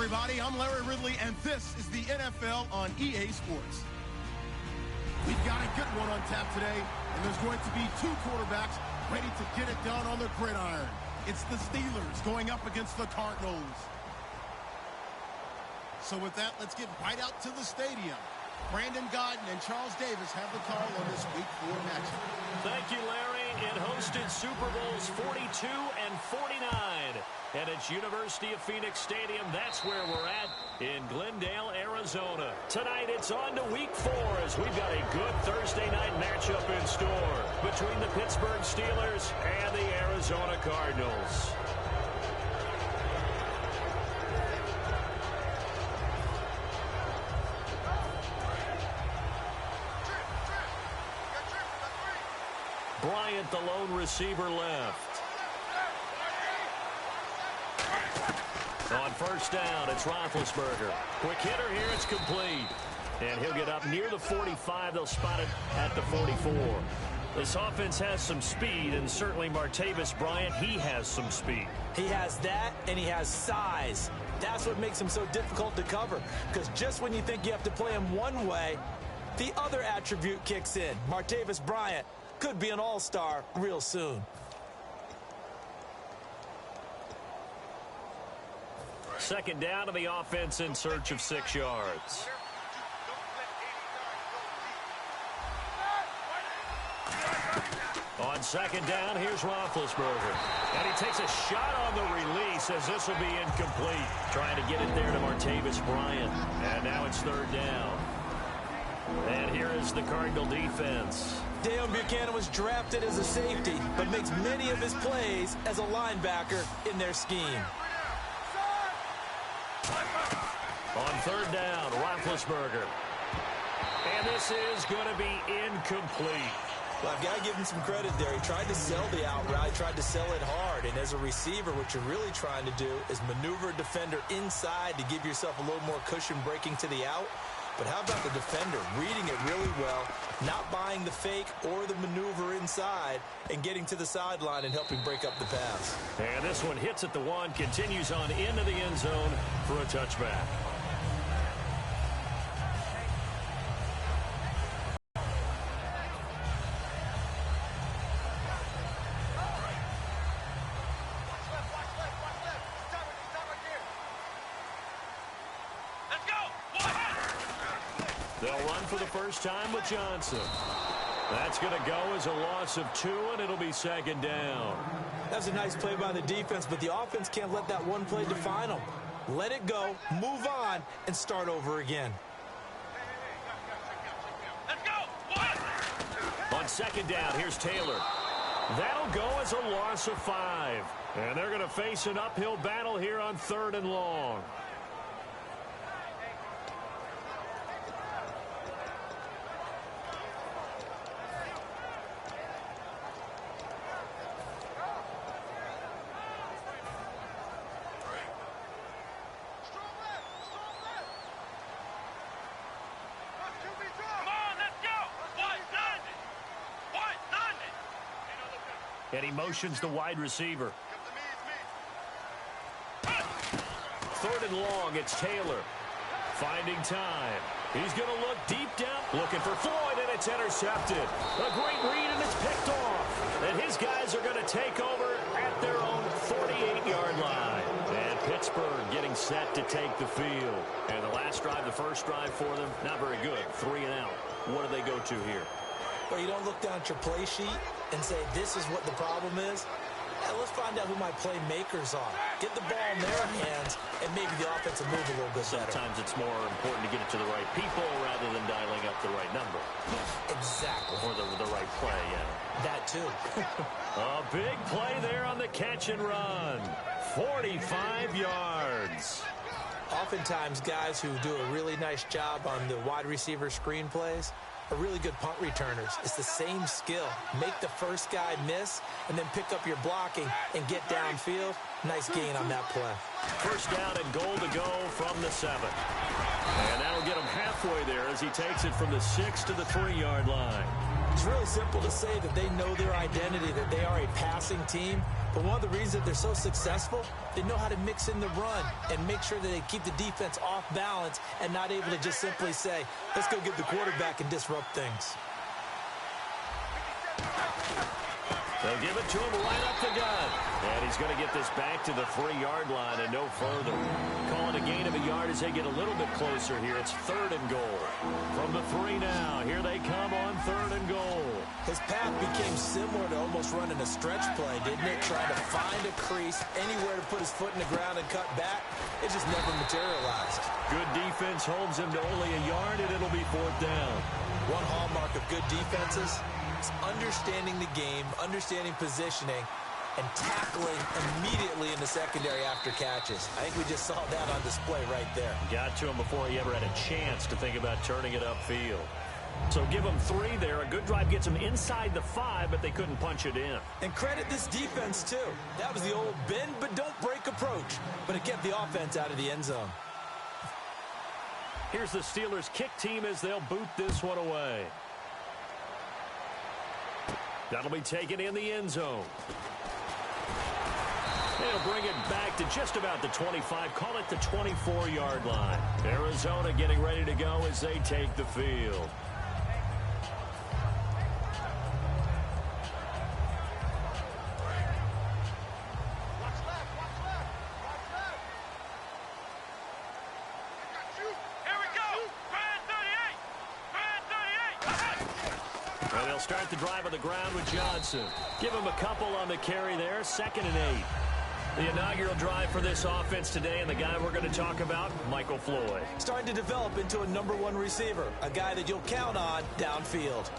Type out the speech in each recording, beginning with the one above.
everybody. I'm Larry Ridley, and this is the NFL on EA Sports. We've got a good one on tap today, and there's going to be two quarterbacks ready to get it done on the gridiron. It's the Steelers going up against the Cardinals. So with that, let's get right out to the stadium. Brandon Gaudin and Charles Davis have the call on this Week 4 matchup. Thank you, Larry. It hosted Super Bowls 42 and 49. And it's University of Phoenix Stadium. That's where we're at in Glendale, Arizona. Tonight, it's on to Week 4 as we've got a good Thursday night matchup in store between the Pittsburgh Steelers and the Arizona Cardinals. Bryant, the lone receiver, left. On first down, it's Roethlisberger. Quick hitter here, it's complete. And he'll get up near the 45. They'll spot it at the 44. This offense has some speed, and certainly Martavis Bryant, he has some speed. He has that, and he has size. That's what makes him so difficult to cover, because just when you think you have to play him one way, the other attribute kicks in. Martavis Bryant could be an all-star real soon. Second down to the offense in search of 6 yards. On second down, here's Roethlisberger. And he takes a shot on the release as this will be incomplete. Trying to get it there to Martavis Bryant. And now it's third down. And here is the Cardinal defense. Deion Buchanan was drafted as a safety, but makes many of his plays as a linebacker in their scheme. On third down, Roethlisberger. And this is going to be incomplete. Well, I've got to give him some credit there. He tried to sell the out route. He tried to sell it hard. And as a receiver, what you're really trying to do is maneuver a defender inside to give yourself a little more cushion breaking to the out. But how about the defender reading it really well, not buying the fake or the maneuver inside, and getting to the sideline and helping break up the pass. And this one hits at the 1, continues on into the end zone for a touchback. They'll run for the first time with Johnson. That's going to go as a loss of 2, and it'll be second down. That's a nice play by the defense, but the offense can't let that one play define them. Let it go, move on, and start over again. Let's go! On second down, here's Taylor. That'll go as a loss of 5. And they're going to face an uphill battle here on third and long. And he motions the wide receiver. Third and long, it's Taylor. Finding time. He's going to look deep down. Looking for Floyd, and it's intercepted. A great read, and it's picked off. And his guys are going to take over at their own 48-yard line. And Pittsburgh getting set to take the field. And the last drive, the first drive for them, not very good. 3 and out. What do they go to here? Well, you don't look down at your play sheet and say, this is what the problem is. Yeah, let's find out who my playmakers are. Get the ball in their hands, and maybe the offense will move a little bit better. Sometimes it's more important to get it to the right people rather than dialing up the right number. Exactly. Or the right play, yeah. That too. A big play there on the catch and run. 45 yards. Oftentimes, guys who do a really nice job on the wide receiver screen plays are really good punt returners. It's the same skill. Make the first guy miss and then pick up your blocking and get downfield. Nice gain on that play. First down and goal to go from the 7. And that'll get him halfway there as he takes it from the 6 to the 3-yard line. It's really simple to say that they know their identity, that they are a passing team. But one of the reasons that they're so successful, they know how to mix in the run and make sure that they keep the defense off balance and not able to just simply say, let's go get the quarterback and disrupt things. They'll give it to him right up the gut. And he's going to get this back to the 3-yard line and no further. Calling a gain of a yard as they get a little bit closer here. It's 3rd and goal. From the 3 now. Here they come on 3rd and goal. His path became similar to almost running a stretch play, didn't it? Trying to find a crease, anywhere to put his foot in the ground and cut back. It just never materialized. Good defense holds him to only a yard, and it'll be 4th down. One hallmark of good defenses is understanding the game, understanding positioning, and tackling immediately in the secondary after catches. I think we just saw that on display right there. Got to him before he ever had a chance to think about turning it upfield. So give him 3 there. A good drive gets him inside the 5, but they couldn't punch it in. And credit this defense, too. That was the old bend but don't break approach, but it kept the offense out of the end zone. Here's the Steelers' kick team as they'll boot this one away. That'll be taken in the end zone. They'll bring it back to just about the 25. Call it the 24-yard line. Arizona getting ready to go as they take the field. And they'll start the drive on the ground with Johnson. Give him a couple on the carry there. 2nd and 8. The inaugural drive for this offense today, and the guy we're going to talk about, Michael Floyd. Starting to develop into a #1 receiver, a guy that you'll count on downfield.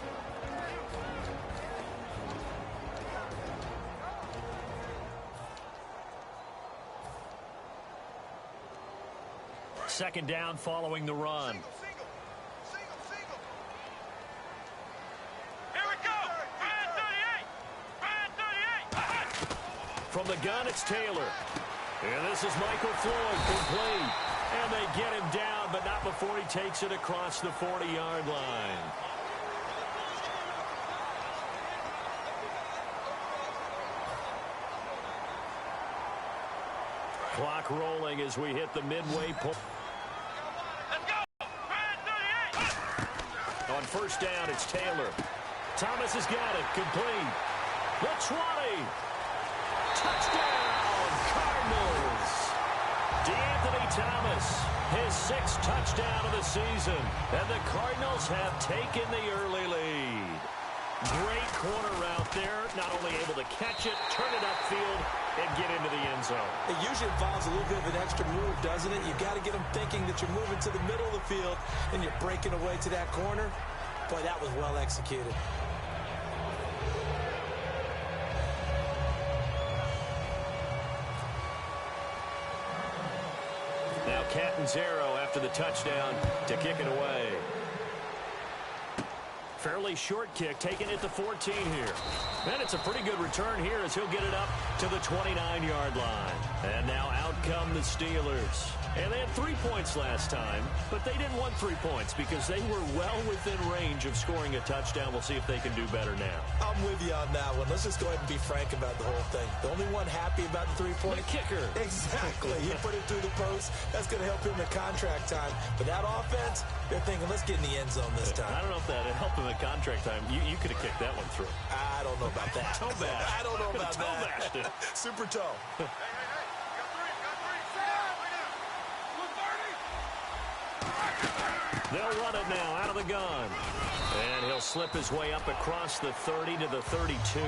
Second down following the run. From the gun, it's Taylor. And this is Michael Floyd, complete. And they get him down, but not before he takes it across the 40-yard line. Clock rolling as we hit the midway point. On first down, it's Taylor. Thomas has got it, complete. The 20. Touchdown, Cardinals. DeAnthony Thomas, his 6th touchdown of the season. And the Cardinals have taken the early lead. Great corner route there. Not only able to catch it, turn it upfield, and get into the end zone. It usually involves a little bit of an extra move, doesn't it? You've got to get them thinking that you're moving to the middle of the field and you're breaking away to that corner. Boy, that was well executed. Now Catanzaro after the touchdown to kick it away. Fairly short kick, taking it to 14 here. And it's a pretty good return here as he'll get it up to the 29-yard line. And now out come the Steelers. And they had 3 points last time, but they didn't want 3 points because they were well within range of scoring a touchdown. We'll see if they can do better now. I'm with you on that one. Let's just go ahead and be frank about the whole thing. The only one happy about the 3-point. The kicker. Exactly. He put it through the post. That's going to help him in contract time. But that offense, they're thinking, let's get in the end zone this time. I don't know if that helped him in contract time. You could have kicked that one through. I don't know about that. Toe bash. I don't know about toe that. Bashed it. Super toe. They'll run it now out of the gun. And he'll slip his way up across the 30 to the 32.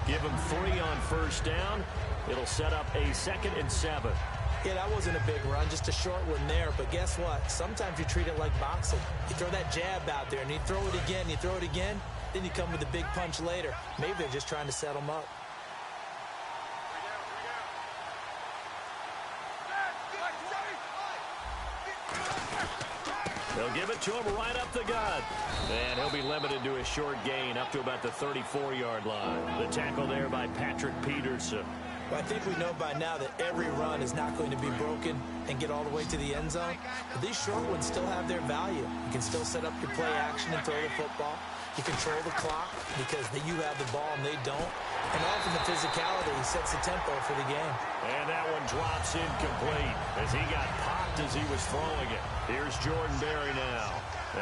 Give him 3 on first down. It'll set up a 2nd and 7. Yeah, that wasn't a big run, just a short one there. But guess what? Sometimes you treat it like boxing. You throw that jab out there, and you throw it again, you throw it again, then you come with a big punch later. Maybe they're just trying to set him up. They'll give it to him right up the gut. And he'll be limited to a short gain up to about the 34-yard line. The tackle there by Patrick Peterson. Well, I think we know by now that every run is not going to be broken and get all the way to the end zone. But these short ones still have their value. You can still set up your play action and throw the football. You control the clock because you have the ball and they don't. And often the physicality sets the tempo for the game. And that one drops incomplete as he got popped as he was throwing it. Here's Jordan Berry now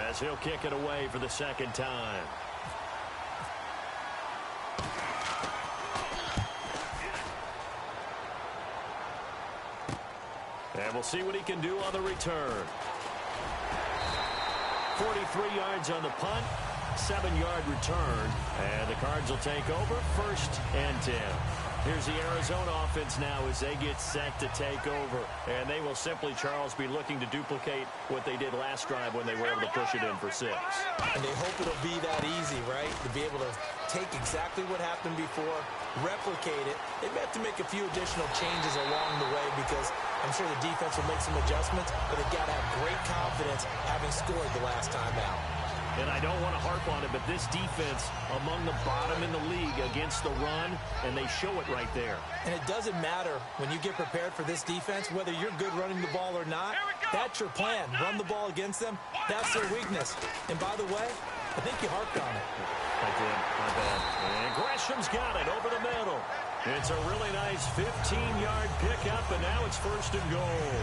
as he'll kick it away for the second time. And we'll see what he can do on the return. 43 yards on the punt, 7-yard return. And the Cards will take over 1st and 10. Here's the Arizona offense now as they get set to take over. And they will simply, Charles, be looking to duplicate what they did last drive when they were able to push it in for 6. And they hope it'll be that easy, right? To be able to take exactly what happened before, replicate it. They may have to make a few additional changes along the way because I'm sure the defense will make some adjustments, but they've got to have great confidence having scored the last time out. And I don't want to harp on it, but this defense among the bottom in the league against the run, and they show it right there. And it doesn't matter when you get prepared for this defense, whether you're good running the ball or not, that's your plan. Run the ball against them, that's their weakness. And by the way, I think you harped on it. I did, my bad. And Gresham's got it over the middle. It's a really nice 15-yard pickup, and now it's 1st and goal.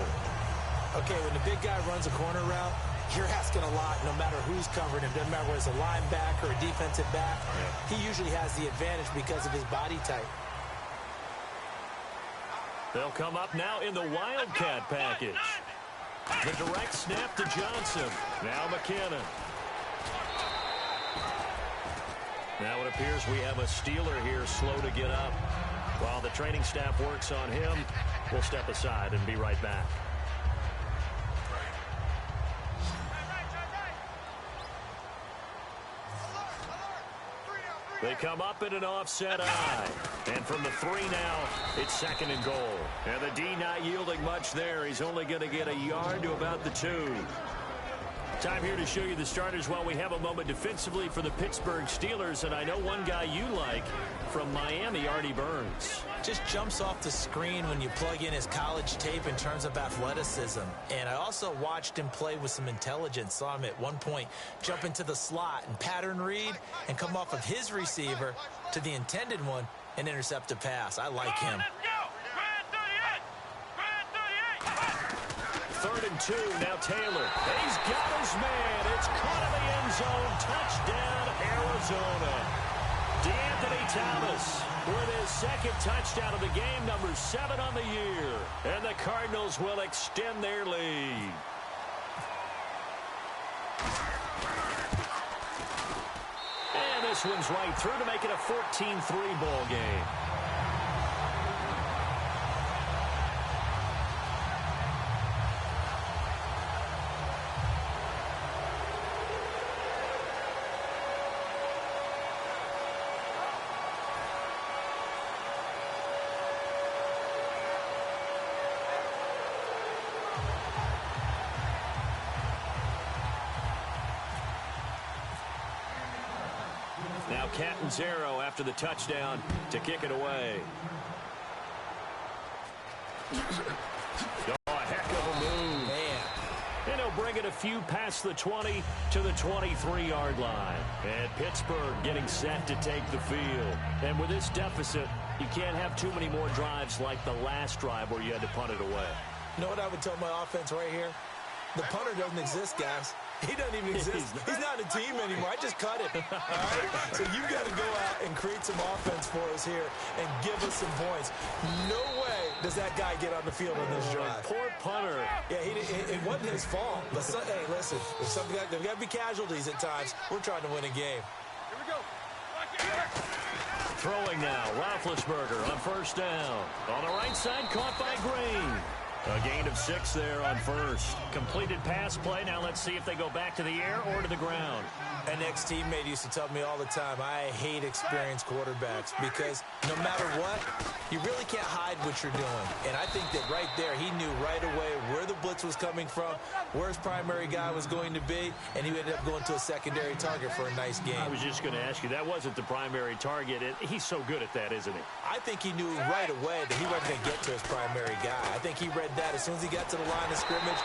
Okay, when the big guy runs a corner route, you're asking a lot no matter who's covering him. Doesn't matter whether it's a linebacker or a defensive back. He usually has the advantage because of his body type. They'll come up now in the Wildcat package. The direct snap to Johnson. Now McKinnon. Now it appears we have a Steeler here slow to get up. While the training staff works on him, we'll step aside and be right back. They come up in an offset eye. And from the 3 now, it's 2nd and goal. And the D not yielding much there. He's only going to get a yard to about the 2. Time here to show you the starters while we have a moment defensively for the Pittsburgh Steelers. And I know one guy you like from Miami, Artie Burns. Just jumps off the screen when you plug in his college tape in terms of athleticism. And I also watched him play with some intelligence. Saw him at one point jump into the slot and pattern read and come off of his receiver to the intended one and intercept a pass. I like him. 3rd and 2, now Taylor. He's got his man. It's caught in the end zone. Touchdown, Arizona. DeAnthony Thomas with his 2nd touchdown of the game, number 7 on the year. And the Cardinals will extend their lead. And this one's right through to make it a 14-3 ball game. Now Catanzaro after the touchdown to kick it away. Oh, a heck of a move. Man. And he'll bring it a few past the 20 to the 23-yard line. And Pittsburgh getting set to take the field. And with this deficit, you can't have too many more drives like the last drive where you had to punt it away. You know what I would tell my offense right here? The punter doesn't exist, guys. He doesn't even exist. He's not a team anymore. I just cut him. All right? So you've got to go out and create some offense for us here and give us some points. No way does that guy get on the field on this drive. Poor punter. Yeah, it wasn't his fault. But hey, listen, there's got to be casualties at times. We're trying to win a game. Here we go. Throwing now, Roethlisberger on 1st down. On the right side, caught by Green. A gain of 6 there on first. Completed pass play. Now let's see if they go back to the air or to the ground. An ex-teammate used to tell me all the time, I hate experienced quarterbacks because no matter what, you really can't hide what you're doing. And I think that right there, he knew right away where the blitz was coming from, where his primary guy was going to be, and he ended up going to a secondary target for a nice game. I was just going to ask you, that wasn't the primary target. He's so good at that, isn't he? I think he knew right away that he wasn't going to get to his primary guy. I think he read that as soon as he got to the line of scrimmage,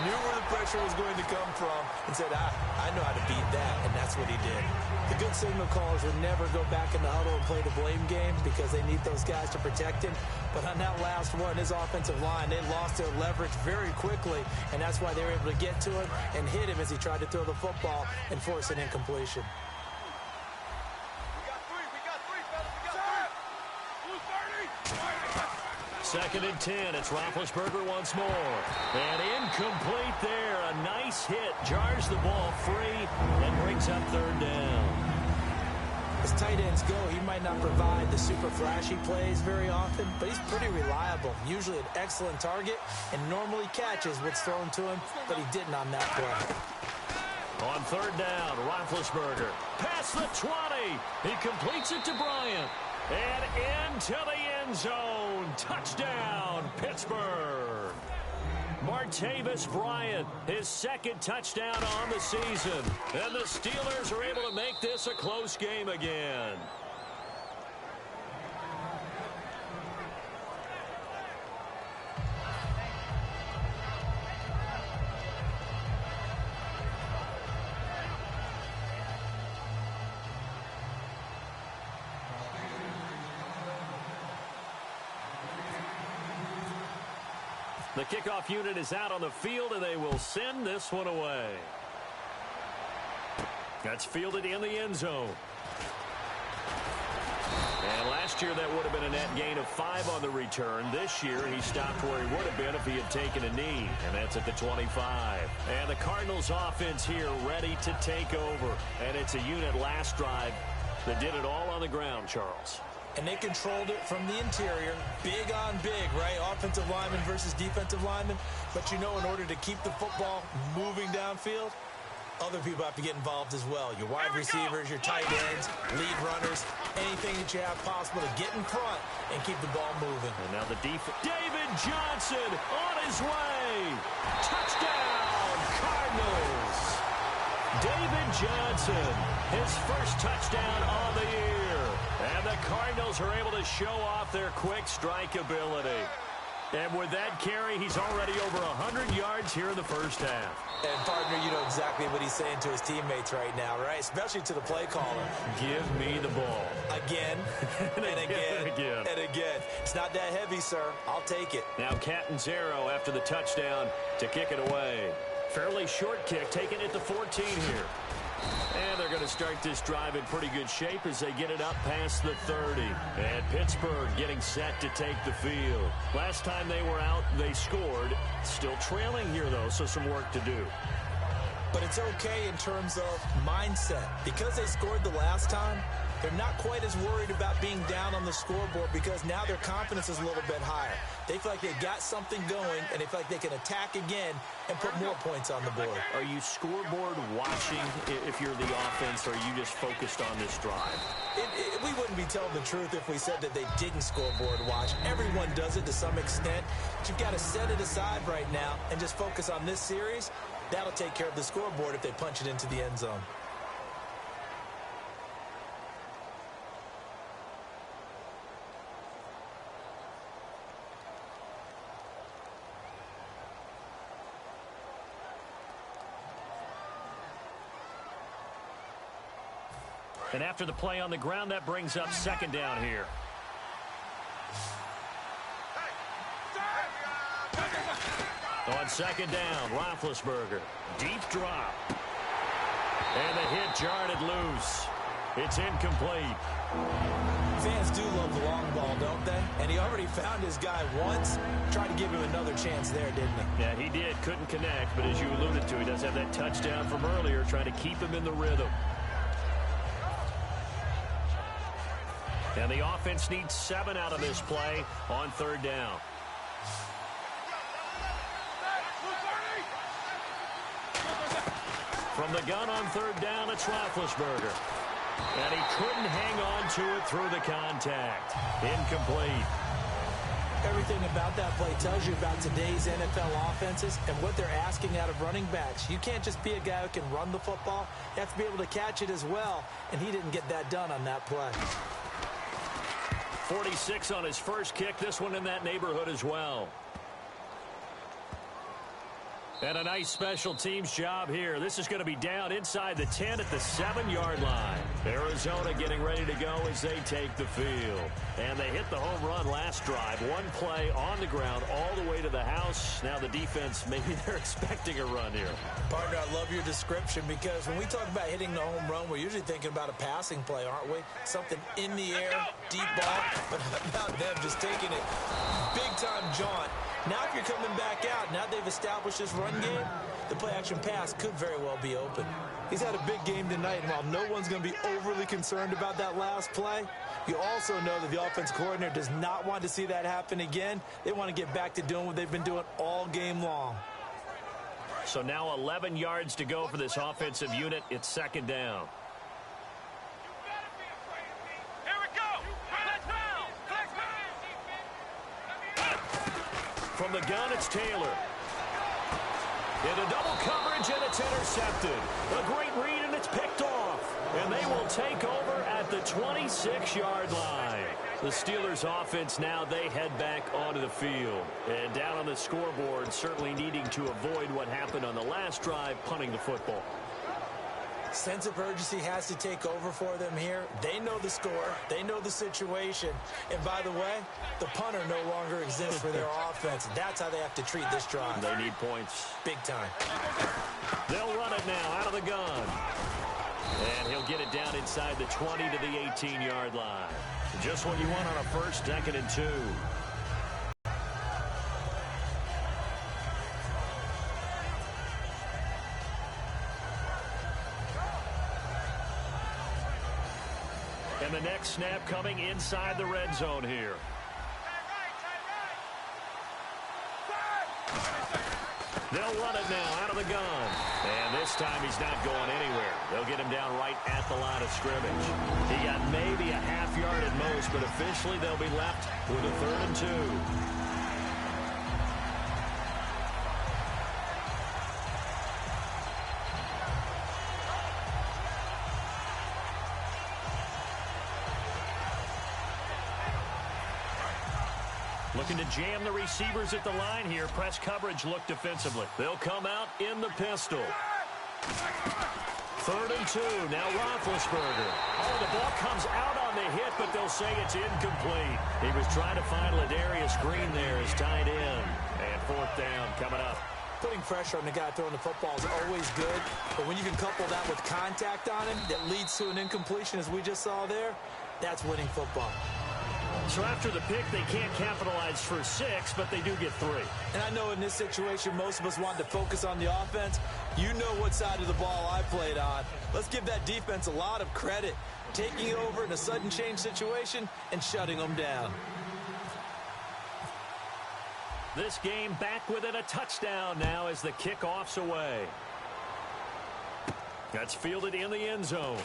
knew where the pressure was going to come from, and said, I know how to beat that, and that's what he did. The good signal callers would never go back in the huddle and play the blame game because they need those guys to protect him. But on that last one, his offensive line, they lost their leverage very quickly, and that's why they were able to get to him and hit him as he tried to throw the football and force an incompletion. Second and 10. It's Roethlisberger once more. And incomplete there. A nice hit. Jars the ball free and brings up third down. As tight ends go, he might not provide the super flashy plays very often, but he's pretty reliable. Usually an excellent target and normally catches what's thrown to him, but he didn't on that play. On third down, Roethlisberger. Past the 20. He completes it to Bryant. And into the end zone. Touchdown, Pittsburgh. Martavis Bryant, his second touchdown on the season. And the Steelers are able to make this a close game again. The kickoff unit is out on the field, and they will send this one away. That's fielded in the end zone. And last year, that would have been a net gain of 5 on the return. This year, he stopped where he would have been if he had taken a knee, and that's at the 25. And the Cardinals offense here ready to take over. And it's a unit last drive that did it all on the ground, Charles. And they controlled it from the interior, big on big, right? Offensive lineman versus defensive lineman. But you know, in order to keep the football moving downfield, other people have to get involved as well. Your wide receivers, your tight ends, lead runners, anything that you have possible to get in front and keep the ball moving. And now the defense. David Johnson on his way. Touchdown, Cardinals. David Johnson, his first touchdown on the year. And the Cardinals are able to show off their quick strike ability. And with that carry, he's already over 100 yards here in the first half. And, partner, you know exactly what he's saying to his teammates right now, right? Especially to the play caller. Give me the ball. Again, and again, and again. It's not that heavy, sir. I'll take it. Now Catanzaro after the touchdown to kick it away. Fairly short kick, taking it to 14 here. And they're going to start this drive in pretty good shape as they get it up past the 30. And Pittsburgh getting set to take the field. Last time they were out, they scored. Still trailing here, though, so some work to do. But it's okay in terms of mindset. Because they scored the last time, they're not quite as worried about being down on the scoreboard because now their confidence is a little bit higher. They feel like they got something going, and they feel like they can attack again and put more points on the board. Are you scoreboard watching if you're the offense, or are you just focused on this drive? We wouldn't be telling the truth if we said that they didn't scoreboard watch. Everyone does it to some extent. But you've got to set it aside right now and just focus on this series. That'll take care of the scoreboard if they punch it into the end zone. And after the play on the ground, that brings up second down here. On second down, Roethlisberger. Deep drop. And the hit jarred it loose. It's incomplete. Fans do love the long ball, don't they? And he already found his guy once. Tried to give him another chance there, didn't he? Yeah, he did. Couldn't connect. But as you alluded to, he does have that touchdown from earlier, trying to keep him in the rhythm. And the offense needs 7 out of this play on third down. From the gun on third down, it's Roethlisberger. And he couldn't hang on to it through the contact. Incomplete. Everything about that play tells you about today's NFL offenses and what they're asking out of running backs. You can't just be a guy who can run the football. You have to be able to catch it as well, and he didn't get that done on that play. 46 on his first kick. This one in that neighborhood as well. And a nice special teams job here. This is going to be down inside the 10 at the 7-yard line. Arizona getting ready to go as they take the field. And they hit the home run last drive. One play on the ground all the way to the house. Now the defense, maybe they're expecting a run here. Partner, I love your description because when we talk about hitting the home run, we're usually thinking about a passing play, aren't we? Something in the air, deep ball. But how about them just taking it big-time jaunt? Now if you're coming back out, now they've established this run game, the play-action pass could very well be open. He's had a big game tonight, and while no one's going to be overly concerned about that last play, you also know that the offense coordinator does not want to see that happen again. They want to get back to doing what they've been doing all game long. So now 11 yards to go for this offensive unit. It's second down. From the gun, it's Taylor. Into double coverage, and it's intercepted. A great read, and it's picked off. And they will take over at the 26-yard line. The Steelers' offense now, they head back onto the field. And down on the scoreboard, certainly needing to avoid what happened on the last drive, punting the football. Sense of urgency has to take over for them here. They know the score. They know the situation. And by the way, the punter no longer exists for their offense. That's how they have to treat this drive. They need points. Big time. They'll run it now out of the gun. And he'll get it down inside the 20 to the 18-yard line. Just what you want on a first, 2nd and 2. And the next snap coming inside the red zone here. They'll run it now out of the gun. And this time he's not going anywhere. They'll get him down right at the line of scrimmage. He got maybe a half yard at most, but officially they'll be left with a 3rd and 2. Looking to jam the receivers at the line here. Press coverage look defensively. They'll come out in the pistol. 3rd and 2. Now Roethlisberger. Oh, the ball comes out on the hit, but they'll say it's incomplete. He was trying to find Ladarius Green there as tight end. And 4th down coming up. Putting pressure on the guy throwing the football is always good, but when you can couple that with contact on him that leads to an incompletion, as we just saw there, that's winning football. So after the pick, they can't capitalize for 6, but they do get 3. And I know in this situation, most of us want to focus on the offense. You know what side of the ball I played on. Let's give that defense a lot of credit. Taking over in a sudden change situation and shutting them down. This game back within a touchdown now as the kickoff's away. That's fielded in the end zone.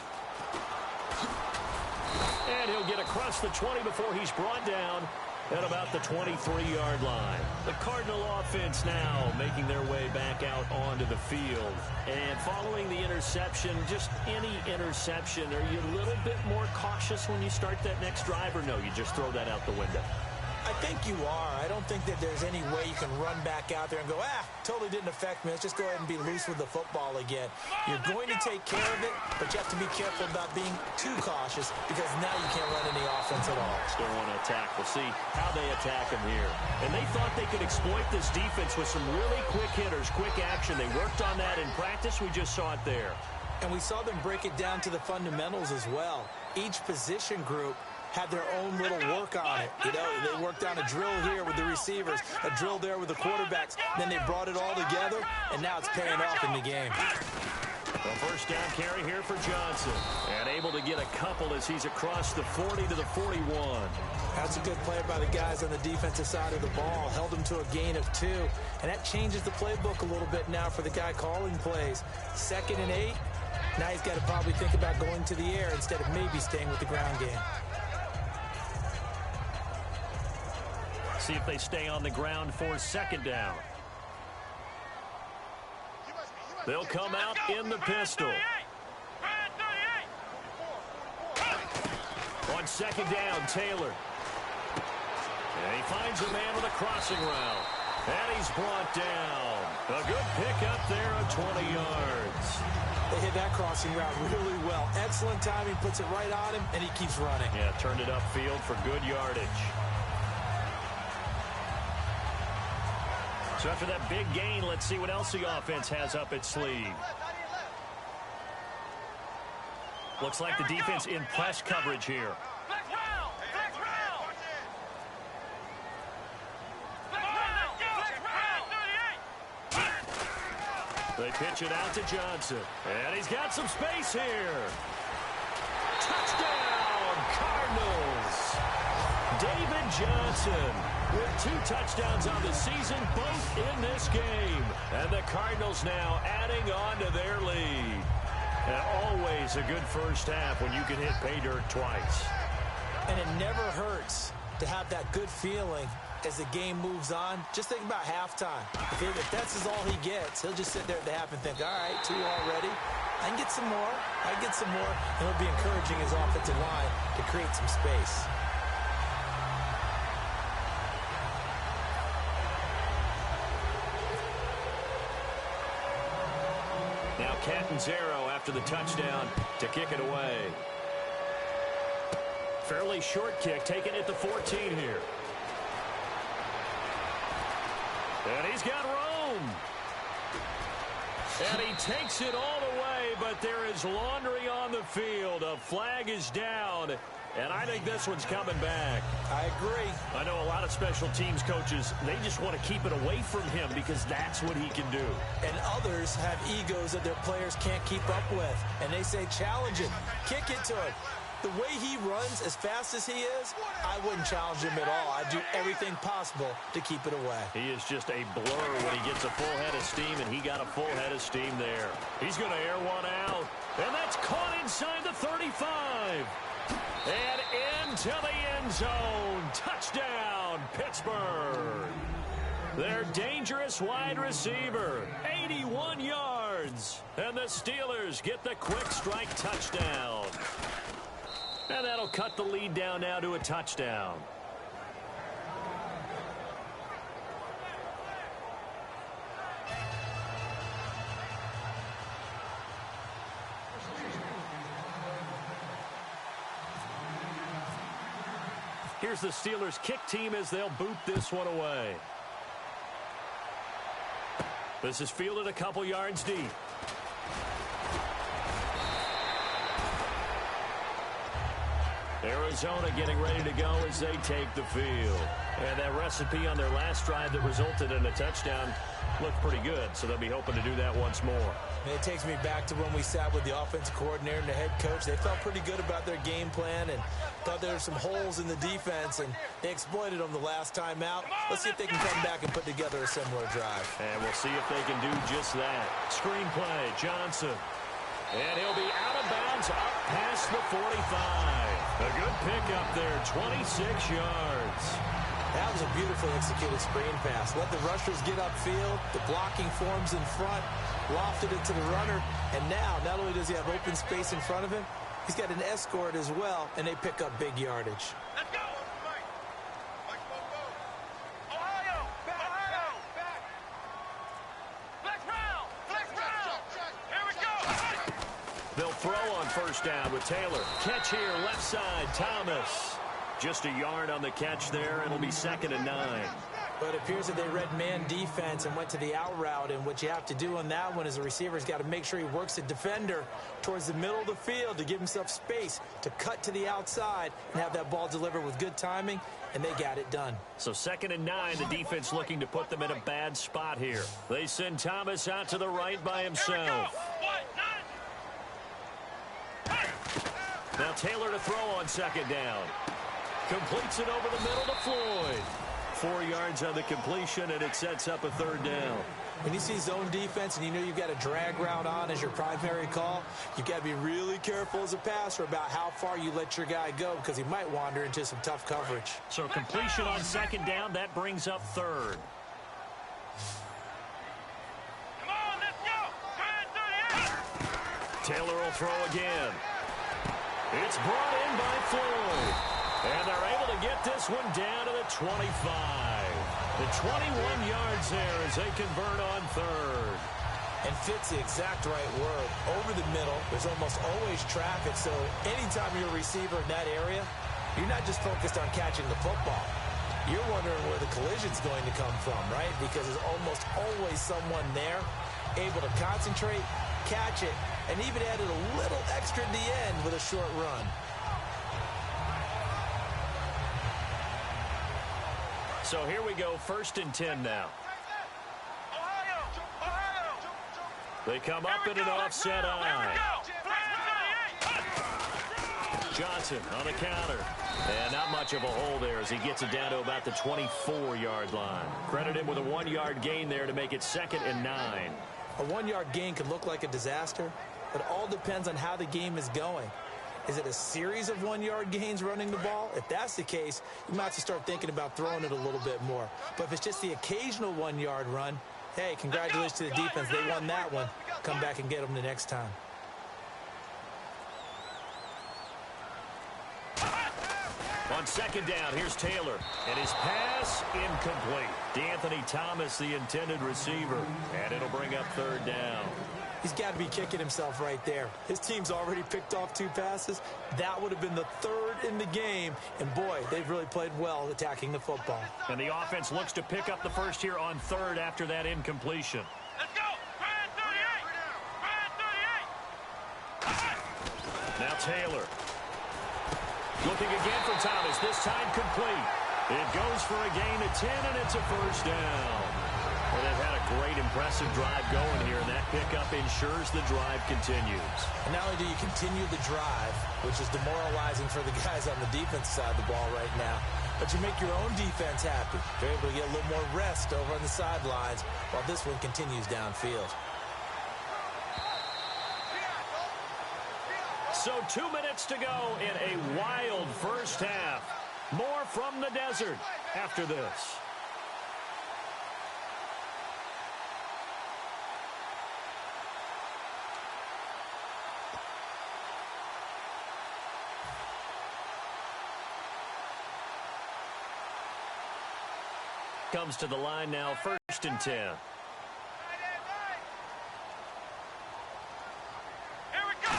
And he'll get across the 20 before he's brought down at about the 23-yard line. The Cardinal offense now making their way back out onto the field. And following the interception, just any interception, are you a little bit more cautious when you start that next drive, or no, you just throw that out the window? I think you are. I don't think that there's any way you can run back out there and go, totally didn't affect me. Let's just go ahead and be loose with the football again. You're going to take care of it, but you have to be careful about being too cautious because now you can't run any offense at all. Still want to attack. We'll see how they attack him here. And they thought they could exploit this defense with some really quick hitters, quick action. They worked on that in practice. We just saw it there. And we saw them break it down to the fundamentals as well. Each position group had their own little work on it. You know, they worked on a drill here with the receivers, a drill there with the quarterbacks. Then they brought it all together, and now it's paying off in the game. first down carry here for Johnson. And able to get a couple as he's across the 40 to the 41. That's a good play by the guys on the defensive side of the ball. Held him to a gain of 2. And that changes the playbook a little bit now for the guy calling plays. 2nd and 8. Now he's got to probably think about going to the air instead of maybe staying with the ground game. See if they stay on the ground for 2nd down. They'll come out in the pistol. On 2nd down, Taylor. And he finds a man with a crossing route. And he's brought down. A good pickup there of 20 yards. They hit that crossing route really well. Excellent timing, puts it right on him, and he keeps running. Yeah, turned it upfield for good yardage. So after that big gain, let's see what else the offense has up its sleeve. Looks like the defense in press coverage here. They pitch it out to Johnson. And he's got some space here. Touchdown, Cardinals. David Johnson with 2 touchdowns on the season, both in this game. And the Cardinals now adding on to their lead. And always a good first half when you can hit pay dirt twice. And it never hurts to have that good feeling as the game moves on. Just think about halftime. If that's all he gets, he'll just sit there at the half and think, all right, 2 already. I can get some more. I can get some more. And he'll be encouraging his offensive line to create some space. Now Catanzaro after the touchdown to kick it away. Fairly short kick, taken at the 14 here. And he's got room. And he takes it all the way, but there is laundry on the field. A flag is down, and I think this one's coming back. I agree. I know a lot of special teams coaches, they just want to keep it away from him because that's what he can do. And others have egos that their players can't keep up with. And they say, challenge it, kick it to him. The way he runs as fast as he is, I wouldn't challenge him at all. I'd do everything possible to keep it away. He is just a blur when he gets a full head of steam, and he got a full head of steam there. He's going to air one out, and that's caught inside the 35. And into the end zone. Touchdown, Pittsburgh. Their dangerous wide receiver, 81 yards. And the Steelers get the quick strike touchdown. And that'll cut the lead down now to a touchdown. Here's the Steelers kick team as they'll boot this one away. This is fielded a couple yards deep. Arizona getting ready to go as they take the field. And that recipe on their last drive that resulted in a touchdown looked pretty good, so they'll be hoping to do that once more. And it takes me back to when we sat with the offensive coordinator and the head coach. They felt pretty good about their game plan and thought there were some holes in the defense, and they exploited them the last time out. Let's see if they can come back and put together a similar drive. And we'll see if they can do just that. Screenplay, Johnson. And he'll be out of bounds up past the 45. A good pickup there, 26 yards. That was a beautifully executed screen pass. Let the rushers get upfield. The blocking forms in front. Lofted it to the runner. And now, not only does he have open space in front of him, he's got an escort as well, and they pick up big yardage. Let's go! Ohio! Ohio! Back! Flex round! Here we go! They'll throw on first down with Taylor. Catch here, left side, Thomas. Just a yard on the catch there. It'll be 2nd and 9. But it appears that they read man defense and went to the out route. And what you have to do on that one is the receiver's got to make sure he works the defender towards the middle of the field to give himself space to cut to the outside and have that ball delivered with good timing. And they got it done. So 2nd and 9, the defense looking to put them in a bad spot here. They send Thomas out to the right by himself. Now Taylor to throw on second down. Completes it over the middle to Floyd. 4 yards on the completion, and it sets up a third down. When you see zone defense and you know you've got a drag route on as your primary call, you've got to be really careful as a passer about how far you let your guy go because he might wander into some tough coverage. So completion on second down, that brings up third. Come on, let's go. 38. Taylor will throw again. It's brought in by Floyd. And they're able to get this one down to the 25. The 21 yards there as they convert on third. And fits the exact right word. Over the middle, there's almost always traffic, so anytime you're a receiver in that area, you're not just focused on catching the football. You're wondering where the collision's going to come from, right? Because there's almost always someone there able to concentrate, catch it, and even added a little extra at the end with a short run. So here we go, 1st and 10 now. Ohio! They come up in an offset eye. Johnson on the counter. And not much of a hole there as he gets it down to about the 24-yard line. Credit him with a 1-yard gain there to make it 2nd and 9. A 1-yard gain can look like a disaster, but it all depends on how the game is going. Is it a series of 1-yard gains running the ball? If that's the case, you might have to start thinking about throwing it a little bit more. But if it's just the occasional 1-yard run, hey, congratulations to the defense. They won that one. Come back and get them the next time. On second down, here's Taylor. And his pass incomplete. DeAnthony Thomas, the intended receiver. And it'll bring up third down. He's got to be kicking himself right there. His team's already picked off 2 passes. That would have been the 3rd in the game. And, boy, they've really played well attacking the football. And the offense looks to pick up the first here on 3rd after that incompletion. Let's go. Brand 38. Now Taylor. Looking again for Thomas. This time complete. It goes for a gain of 10, and it's a first down. Well, they've had a great, impressive drive going here, and that pickup ensures the drive continues. And not only do you continue the drive, which is demoralizing for the guys on the defense side of the ball right now, but you make your own defense happy. They're able to get a little more rest over on the sidelines while this one continues downfield. So 2 minutes to go in a wild first half. More from the desert after this. Comes to the line now, 1st and 10. Here we go.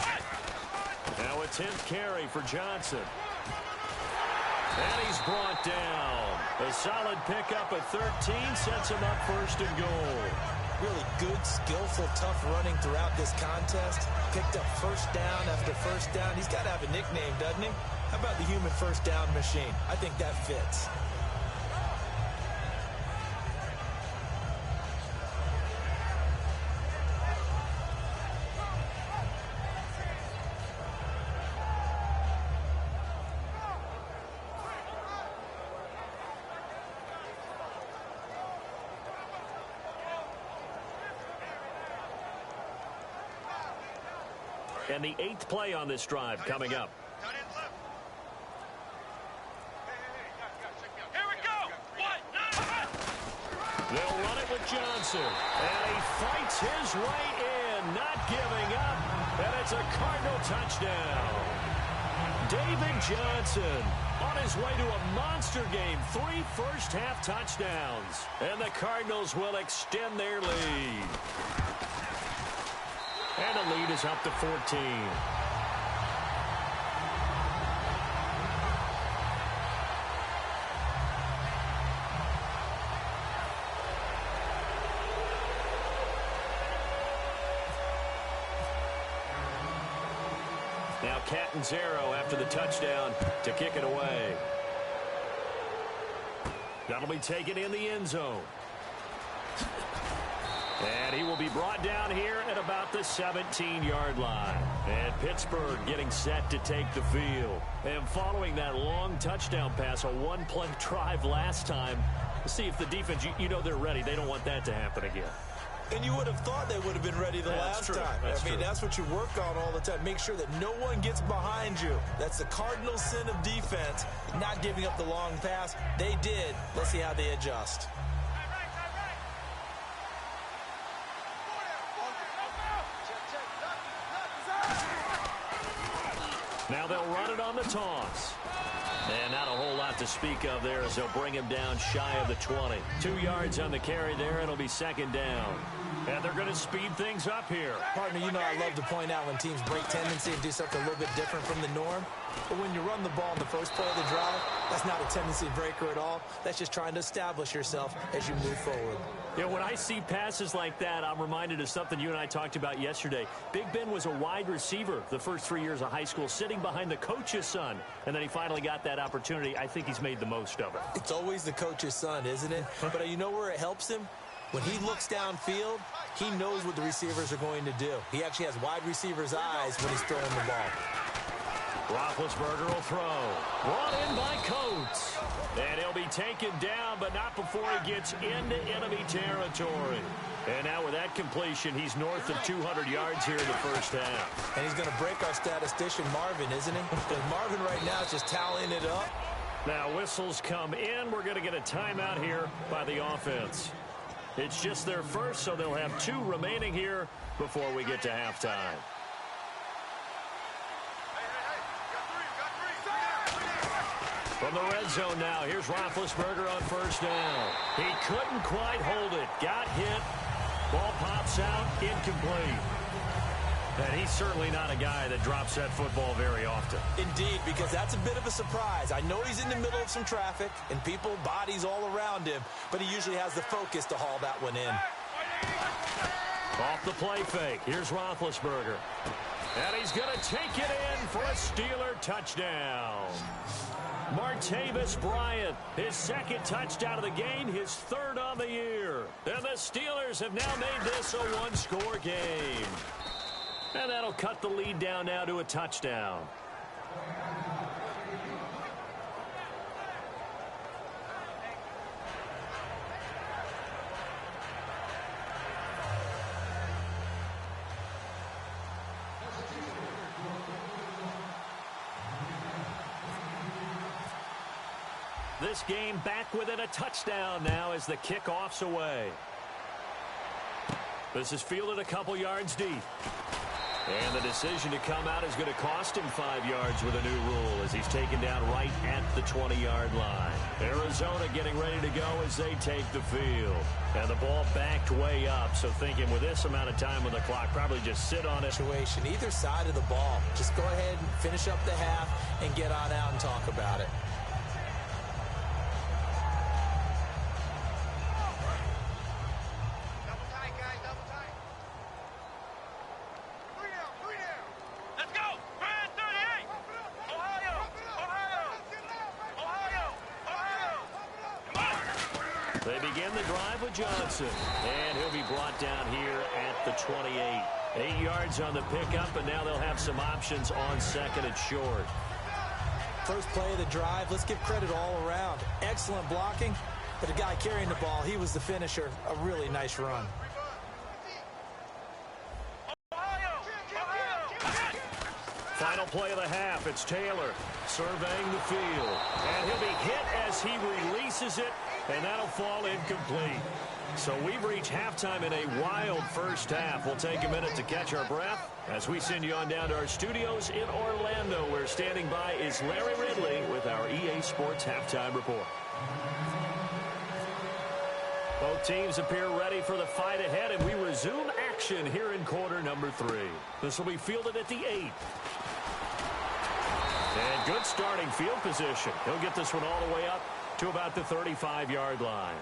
Now a 10th carry for Johnson. And he's brought down. A solid pickup at 13 sets him up 1st and goal. Really good, skillful, tough running throughout this contest. Picked up first down after first down. He's got to have a nickname, doesn't he? How about the human first down machine? I think that fits. And the 8th play on this drive coming up. Here we go. They'll run it with Johnson. And he fights his way in, not giving up. And it's a Cardinal touchdown. David Johnson on his way to a monster game. 3 first-half touchdowns. And the Cardinals will extend their lead. And the lead is up to 14. Now Catanzaro after the touchdown to kick it away. That'll be taken in the end zone. And he will be be brought down here at about the 17-yard line. And Pittsburgh getting set to take the field. And following that long touchdown pass, a one-play drive last time, see if the defense, you know they're ready. They don't want that to happen again. And you would have thought they would have been ready the last time. I mean, that's what you work on all the time. Make sure that no one gets behind you. That's the cardinal sin of defense, not giving up the long pass. They did. Let's see how they adjust. Now they'll run it on the toss. And not a whole lot to speak of there as they'll bring him down shy of the 20. 2 yards on the carry there. It'll be second down. And they're going to speed things up here. Partner, you know I love to point out when teams break tendency and do something a little bit different from the norm. But when you run the ball in the first play of the drive, that's not a tendency breaker at all. That's just trying to establish yourself as you move forward. Yeah, when I see passes like that, I'm reminded of something you and I talked about yesterday. Big Ben was a wide receiver the first 3 years of high school, sitting behind the coach's son. And then he finally got that opportunity. I think he's made the most of it. It's always the coach's son, isn't it? But you know where it helps him? When he looks downfield, he knows what the receivers are going to do. He actually has wide receivers' eyes when he's throwing the ball. Roethlisberger will throw. Brought in by Coates. And he'll be taken down, but not before he gets into enemy territory. And now with that completion, he's north of 200 yards here in the first half. And he's going to break our statistician, Marvin, isn't he? Because Marvin right now is just tallying it up. Now whistles come in. We're going to get a timeout here by the offense. It's just their first, so they'll have 2 remaining here before we get to halftime. From the red zone now, here's Roethlisberger on first down. He couldn't quite hold it. Got hit. Ball pops out, incomplete. And he's certainly not a guy that drops that football very often. Indeed, because that's a bit of a surprise. I know he's in the middle of some traffic and people, bodies all around him, but he usually has the focus to haul that one in. Off the play fake. Here's Roethlisberger. And he's going to take it in for a Steeler touchdown. Martavis Bryant, his second touchdown of the game, his third on the year. And the Steelers have now made this a one-score game. And that'll cut the lead down now to a touchdown. This game back within a touchdown now as the kickoff's away. This is fielded a couple yards deep. And the decision to come out is going to cost him 5 yards with a new rule as he's taken down right at the 20-yard line. Arizona getting ready to go as they take the field. And the ball backed way up, so thinking with this amount of time on the clock, probably just sit on it. Situation, either side of the ball. Just go ahead and finish up the half and get on out and talk about it. They begin the drive with Johnson, and he'll be brought down here at the 28. 8 yards on the pickup, and now they'll have some options on second and short. First play of the drive, let's give credit all around. Excellent blocking, but the guy carrying the ball, he was the finisher. A really nice run. Final play of the half, it's Taylor surveying the field. And he'll be hit as he releases it, and that'll fall incomplete. So we've reached halftime in a wild first half. We'll take a minute to catch our breath as we send you on down to our studios in Orlando, where standing by is Larry Ridley with our EA Sports Halftime Report. Both teams appear ready for the fight ahead, and we resume action here in quarter number 3. This will be fielded at the 8. And good starting field position. He'll get this one all the way up to about the 35-yard line.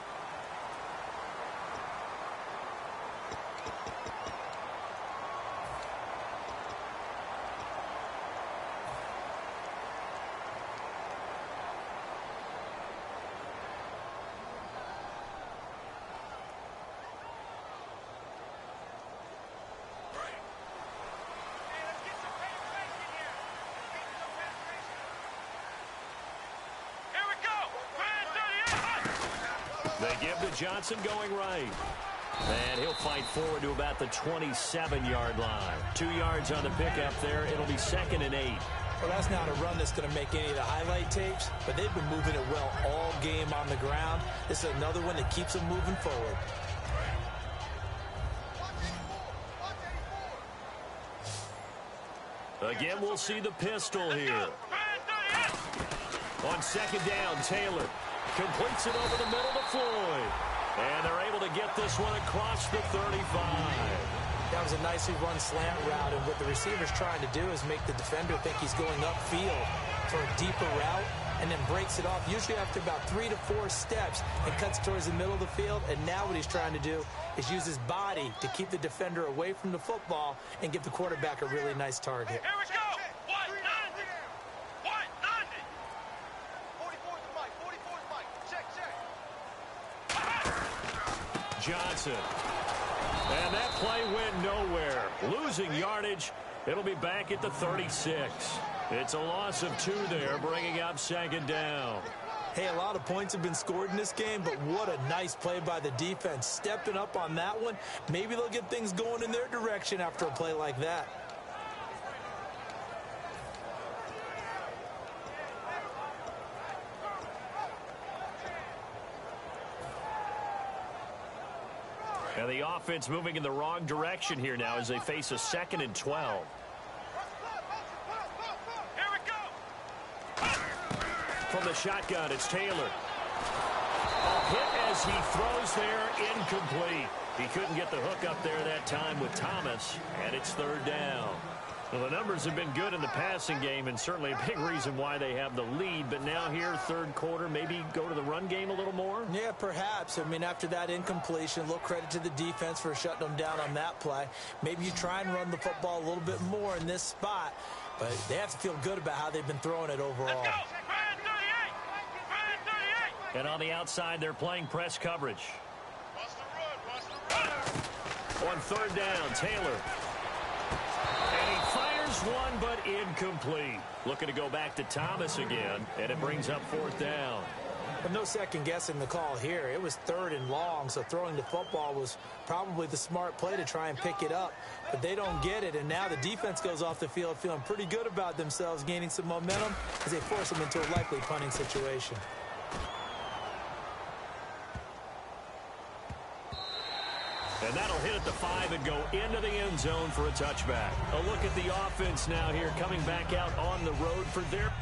give to Johnson going right. And he'll fight forward to about the 27-yard line. 2 yards on the pickup there. It'll be 2nd and 8. Well, that's not a run that's going to make any of the highlight tapes, but they've been moving it well all game on the ground. This is another one that keeps them moving forward. Again, we'll see the pistol here. On 2nd down, Taylor completes it over the middle to Floyd. And they're able to get this one across the 35. That was a nicely run slant route, and what the receiver's trying to do is make the defender think he's going upfield for a deeper route, and then breaks it off, usually after about 3 to 4 steps, and cuts towards the middle of the field. And now what he's trying to do is use his body to keep the defender away from the football and give the quarterback a really nice target. Here we go. 190. 190. 44's the mic. 44's the mic. Check. Johnson. And that play went nowhere. Losing yardage. It'll be back at the 36. It's a loss of 2 there, bringing up 2nd down. Hey, a lot of points have been scored in this game, but what a nice play by the defense. Stepping up on that one. Maybe they'll get things going in their direction after a play like that. And the offense moving in the wrong direction here now as they face a 2nd and 12. Here we go. From the shotgun, it's Taylor. A hit as he throws there, incomplete. He couldn't get the hook up there that time with Thomas, and it's 3rd down. Well, the numbers have been good in the passing game, and certainly a big reason why they have the lead. But now here, 3rd quarter, maybe go to the run game a little more? Yeah, perhaps. I mean, after that incompletion, a little credit to the defense for shutting them down on that play. Maybe you try and run the football a little bit more in this spot, but they have to feel good about how they've been throwing it overall. Let's go. 38. And on the outside, they're playing press coverage. Watch the run. On 3rd down, Taylor. And he fires one, but incomplete. Looking to go back to Thomas again, and it brings up 4th down. But no second guessing the call here. It was 3rd and long, so throwing the football was probably the smart play to try and pick it up. But they don't get it, and now the defense goes off the field feeling pretty good about themselves, gaining some momentum as they force them into a likely punting situation. And that'll hit at the 5 and go into the end zone for a touchback. A look at the offense now here, coming back out on the road for their...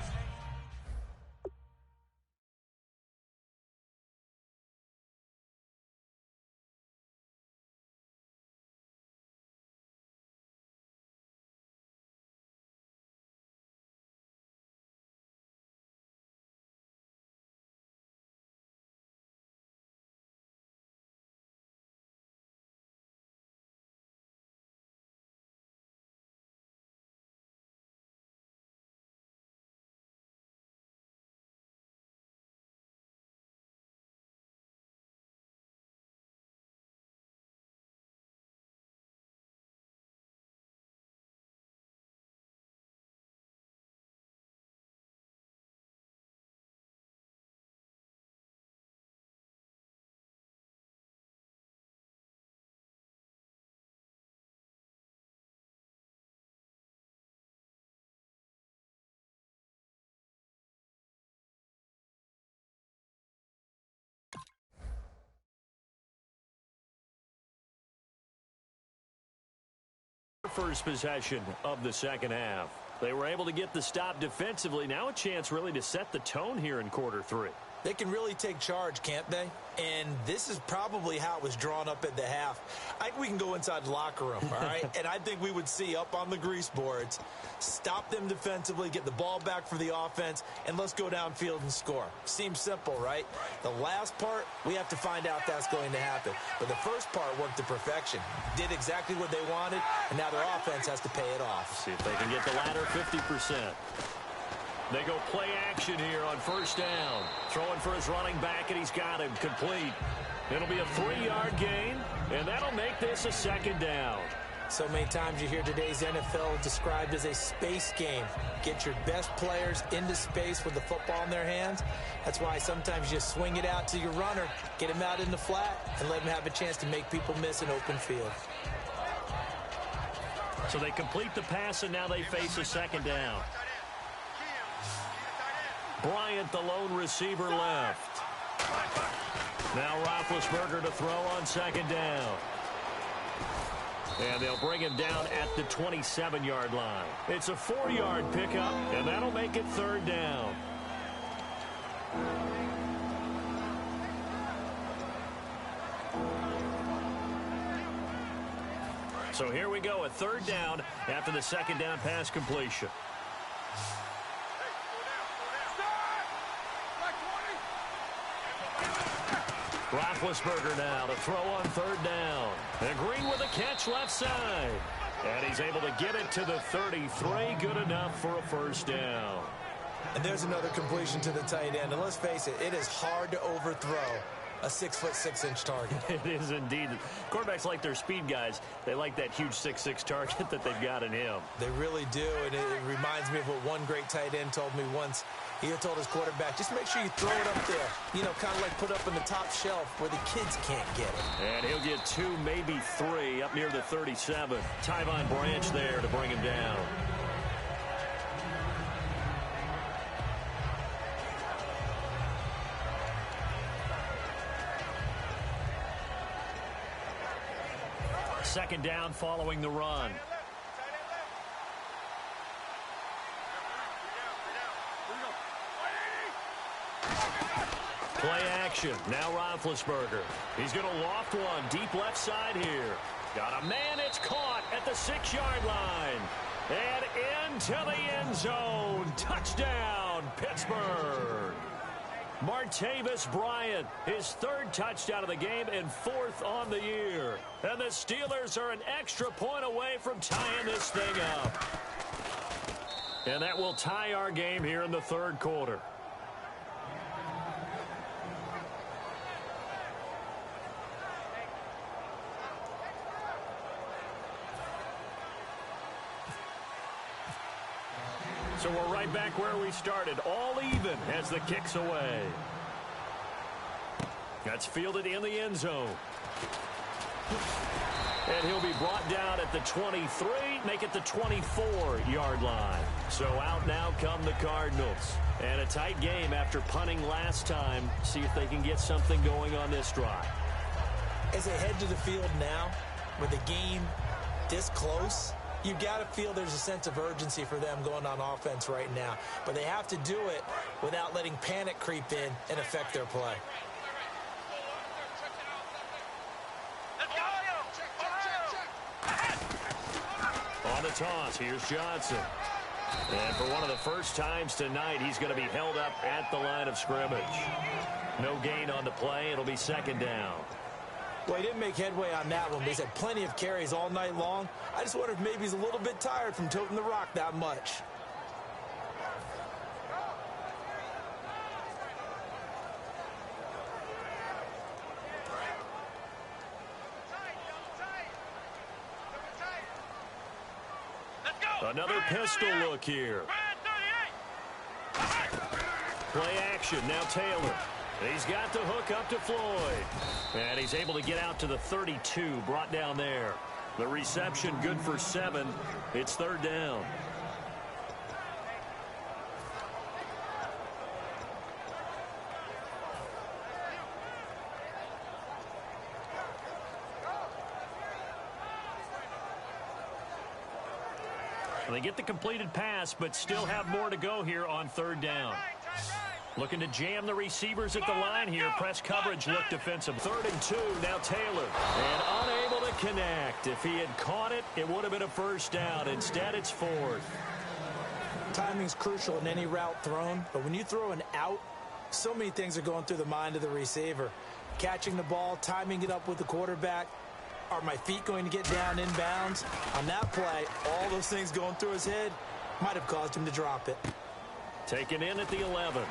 First possession of the 2nd half. They were able to get the stop defensively. Now a chance really to set the tone here in quarter 3. They can really take charge, can't they? And this is probably how it was drawn up at the half. I think we can go inside the locker room, all right? And I think we would see up on the grease boards, stop them defensively, get the ball back for the offense, and let's go downfield and score. Seems simple, right? The last part, we have to find out if that's going to happen. But the first part worked to perfection. Did exactly what they wanted, and now their offense has to pay it off. See if they can get the latter 50%. They go play action here on 1st down. Throwing for his running back, and he's got him complete. It'll be a 3-yard gain, and that'll make this a 2nd down. So many times you hear today's NFL described as a space game. Get your best players into space with the football in their hands. That's why sometimes you swing it out to your runner, get him out in the flat, and let him have a chance to make people miss an open field. So they complete the pass, and now they face a second down. Bryant, the lone receiver, left. Now Roethlisberger to throw on second down. And they'll bring him down at the 27-yard line. It's a 4-yard pickup, and that'll make it third down. So here we go, a third down after the second down pass completion. Roethlisberger now to throw on third down. And Green with a catch left side. And he's able to get it to the 33. Good enough for a first down. And there's another completion to the tight end. And let's face it, it is hard to overthrow a 6'6" target. It is indeed. Quarterbacks like their speed guys. They like that huge 6'6" target that they've got in him. They really do, and it reminds me of what one great tight end told me once. He had told his quarterback, just make sure you throw it up there. You know, kind of like put up in the top shelf where the kids can't get it. And he'll get 2, maybe 3 up near the 37. Tyvon Branch there to bring him down. Second down following the run. Play action. Now Roethlisberger. He's going to loft one deep left side here. Got a man. It's caught at the 6-yard line. And into the end zone. Touchdown, Pittsburgh. Martavis Bryant, his 3rd touchdown of the game and 4th on the year. And the Steelers are an extra point away from tying this thing up. And that will tie our game here in the 3rd quarter. So we're right back where we started, all even as the kick's away. That's fielded in the end zone. And he'll be brought down at the 23, make it the 24-yard line. So out now come the Cardinals. And a tight game after punting last time. See if they can get something going on this drive. As they head to the field now, with the game this close, you got to feel there's a sense of urgency for them going on offense right now. But they have to do it without letting panic creep in and affect their play. On the toss, here's Johnson. And for one of the first times tonight, he's going to be held up at the line of scrimmage. No gain on the play. It'll be second down. Well, he didn't make headway on that one, but he's had plenty of carries all night long. I just wonder if maybe he's a little bit tired from toting the rock that much. Another pistol look here. Play action, now Taylor. He's got the hook up to Floyd. And he's able to get out to the 32, brought down there. The reception good for 7. It's third down. And they get the completed pass, but still have more to go here on third down. Looking to jam the receivers at the line here. Press coverage look defensive. 3rd and 2, now Taylor. And unable to connect. If he had caught it, it would have been a first down. Instead, it's 4th. Timing's crucial in any route thrown, but when you throw an out, so many things are going through the mind of the receiver. Catching the ball, timing it up with the quarterback. Are my feet going to get down inbounds? On that play, all those things going through his head might have caused him to drop it. Taken in at the 11.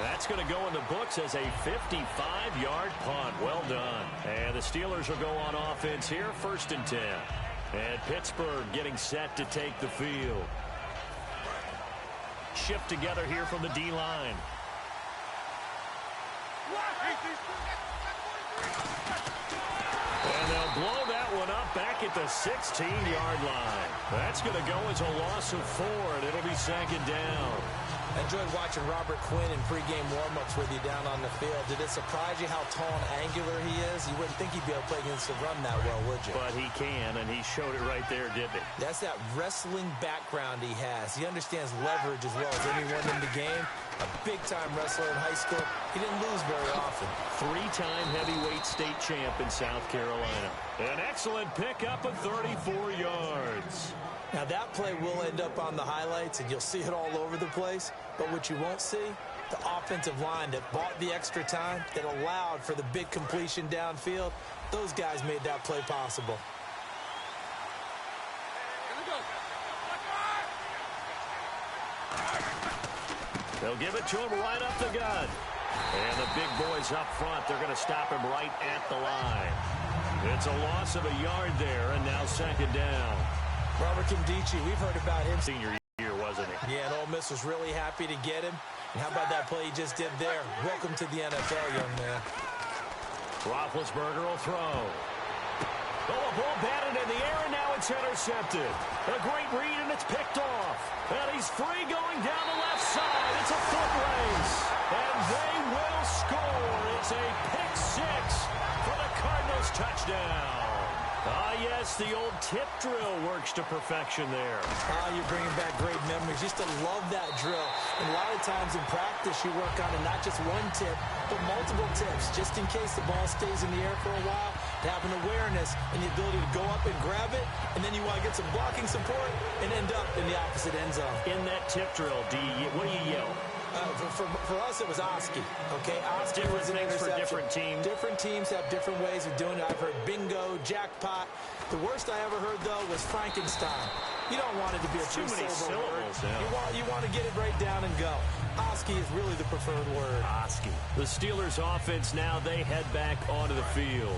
That's going to go in the books as a 55-yard punt. Well done. And the Steelers will go on offense here, 1st and 10. And Pittsburgh getting set to take the field. Shift together here from the D-line. And they'll blow that one up back at the 16-yard line. That's going to go as a loss of 4, and it'll be second down. I enjoyed watching Robert Quinn in pregame warm-ups with you down on the field. Did it surprise you how tall and angular he is? You wouldn't think he'd be able to play against the run that well, would you? But he can, and he showed it right there, didn't he? That's that wrestling background he has. He understands leverage as well as anyone in the game. A big-time wrestler in high school. He didn't lose very often. 3-time heavyweight state champ in South Carolina. An excellent pickup of 34 yards. Now, that play will end up on the highlights, and you'll see it all over the place. But what you won't see, the offensive line that bought the extra time, that allowed for the big completion downfield, those guys made that play possible. They'll give it to him right up the gut. And the big boys up front, they're going to stop him right at the line. It's a loss of a yard there, and now second down. Robert Nkemdiche, we've heard about him. Senior year, wasn't he? Yeah, and Ole Miss was really happy to get him. And how about that play he just did there? Welcome to the NFL, young man. Roethlisberger will throw. Oh, a ball batted in the air, and now it's intercepted. A great read, and it's picked off. And he's free going down the left side. It's a foot race. And they will score. It's a pick six for the Cardinals touchdown. Ah, yes, the old tip drill works to perfection there. Ah, you're bringing back great memories. Used to love that drill. And a lot of times in practice, you work on it, not just one tip, but multiple tips, just in case the ball stays in the air for a while, to have an awareness and the ability to go up and grab it, and then you want to get some blocking support and end up in the opposite end zone. In that tip drill, what do you yell? For us, it was Oski. Okay, Oski different was an things for interception. different teams. Different teams have different ways of doing it. I've heard bingo, jackpot. The worst I ever heard, though, was Frankenstein. You don't want it to be a too many syllables. Yeah. You want to get it right down and go. Oski is really the preferred word. Oski. The Steelers' offense now, they head back onto the field.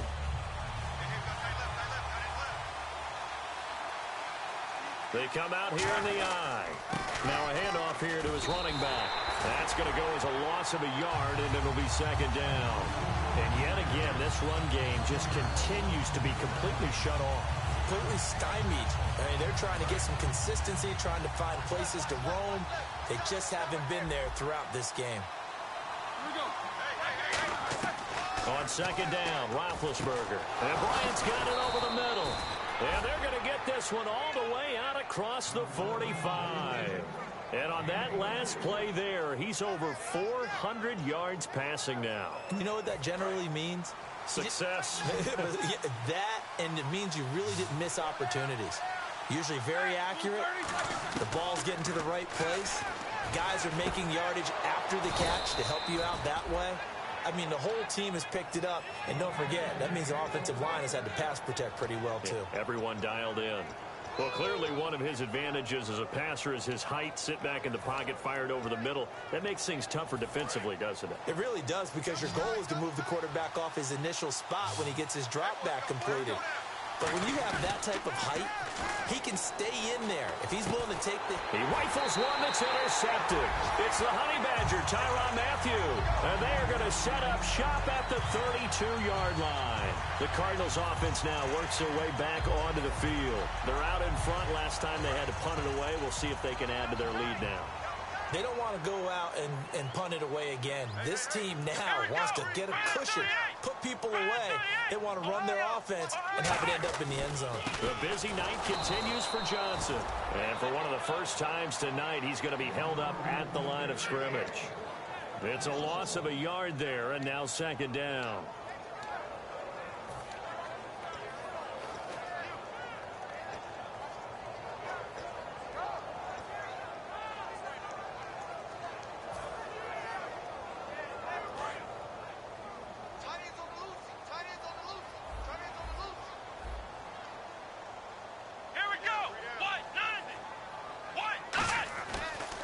They come out here in the eye. Now a handoff here to his running back. That's going to go as a loss of a yard, and it'll be second down. And yet again, this run game just continues to be completely shut off. Completely stymied. I mean, they're trying to get some consistency, trying to find places to roam. They just haven't been there throughout this game. On second down, Roethlisberger. And Bryant's got it over the middle. And they're going to get this one all the way out across the 45. And on that last play there, he's over 400 yards passing now. You know what that generally means? Success. That, and it means you really didn't miss opportunities. Usually very accurate. The ball's getting to the right place. Guys are making yardage after the catch to help you out that way. I mean, the whole team has picked it up. And don't forget, that means the offensive line has had to pass protect pretty well, too. Yeah, everyone dialed in. Well, clearly one of his advantages as a passer is his height, sit back in the pocket, fired over the middle. That makes things tougher defensively, doesn't it? It really does, because your goal is to move the quarterback off his initial spot when he gets his drop back completed. But when you have that type of height, he can stay in there. If he's willing to take the... He rifles one that's intercepted. It's the Honey Badger, Tyrann Mathieu. And they are going to set up shop at the 32-yard line. The Cardinals offense now works their way back onto the field. They're out in front. Last time they had to punt it away. We'll see if they can add to their lead now. They don't want to go out and punt it away again. This team now wants to get a cushion, put people away. They want to run their offense and have it end up in the end zone. The busy night continues for Johnson. And for one of the first times tonight, he's going to be held up at the line of scrimmage. It's a loss of a yard there, and now second down.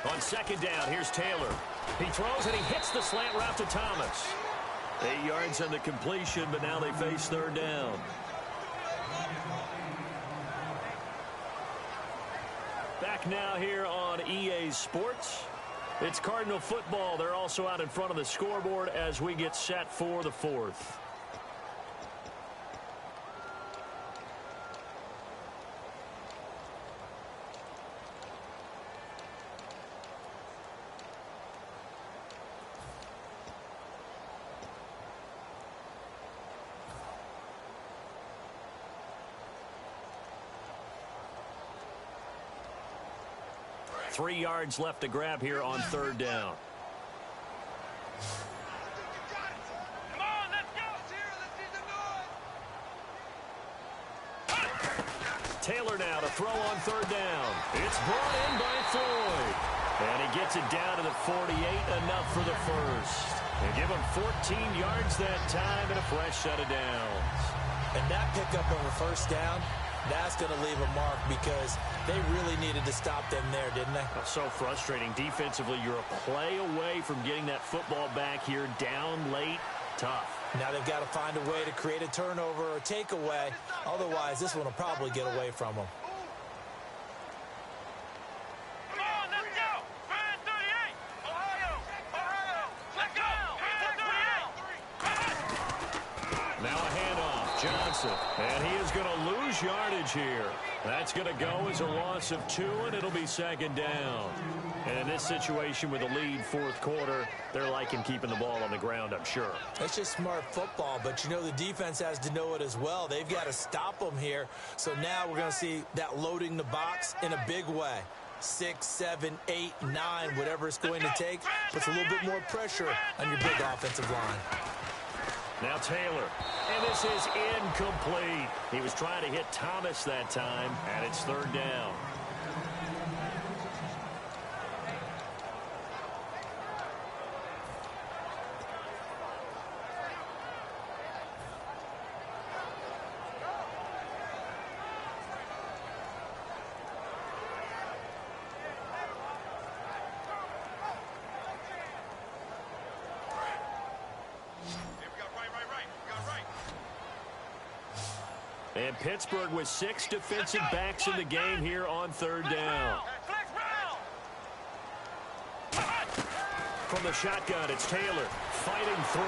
On second down, here's Taylor. He throws and he hits the slant route to Thomas. 8 yards on the completion, but now they face third down. back now here on EA Sports. It's Cardinal football. They're also out in front of the scoreboard as we get set for the fourth. Three yards left to grab here on third down. Come on, let's go. Taylor now to throw on third down. It's brought in by Floyd. And he gets it down to the 48, enough for the first. They give him 14 yards that time and a fresh set of downs. And that pickup of a first down, that's going to leave a mark because they really needed to stop them there, didn't they? So frustrating. Defensively, you're a play away from getting that football back here, down late. Tough. Now they've got to find a way to create a turnover or takeaway. Otherwise, this one will probably get away from them. Come on, let's go. Fan 38. Ohio. Let's go. Fan 38. Now a handoff. Johnson. And he is going to lose yardage here. That's going to go as a loss of 2, and it'll be second down. And in this situation with a lead fourth quarter, they're liking keeping the ball on the ground, I'm sure. It's just smart football, but you know the defense has to know it as well. They've got to stop them here. So now we're going to see that loading the box in a big way. 6, 7, 8, 9, whatever it's going to take, puts a little bit more pressure on your big offensive line. Now Taylor, and this is incomplete. He was trying to hit Thomas that time, and it's third down. And Pittsburgh with 6 defensive backs in the game here on third down. From the shotgun, it's Taylor fighting through.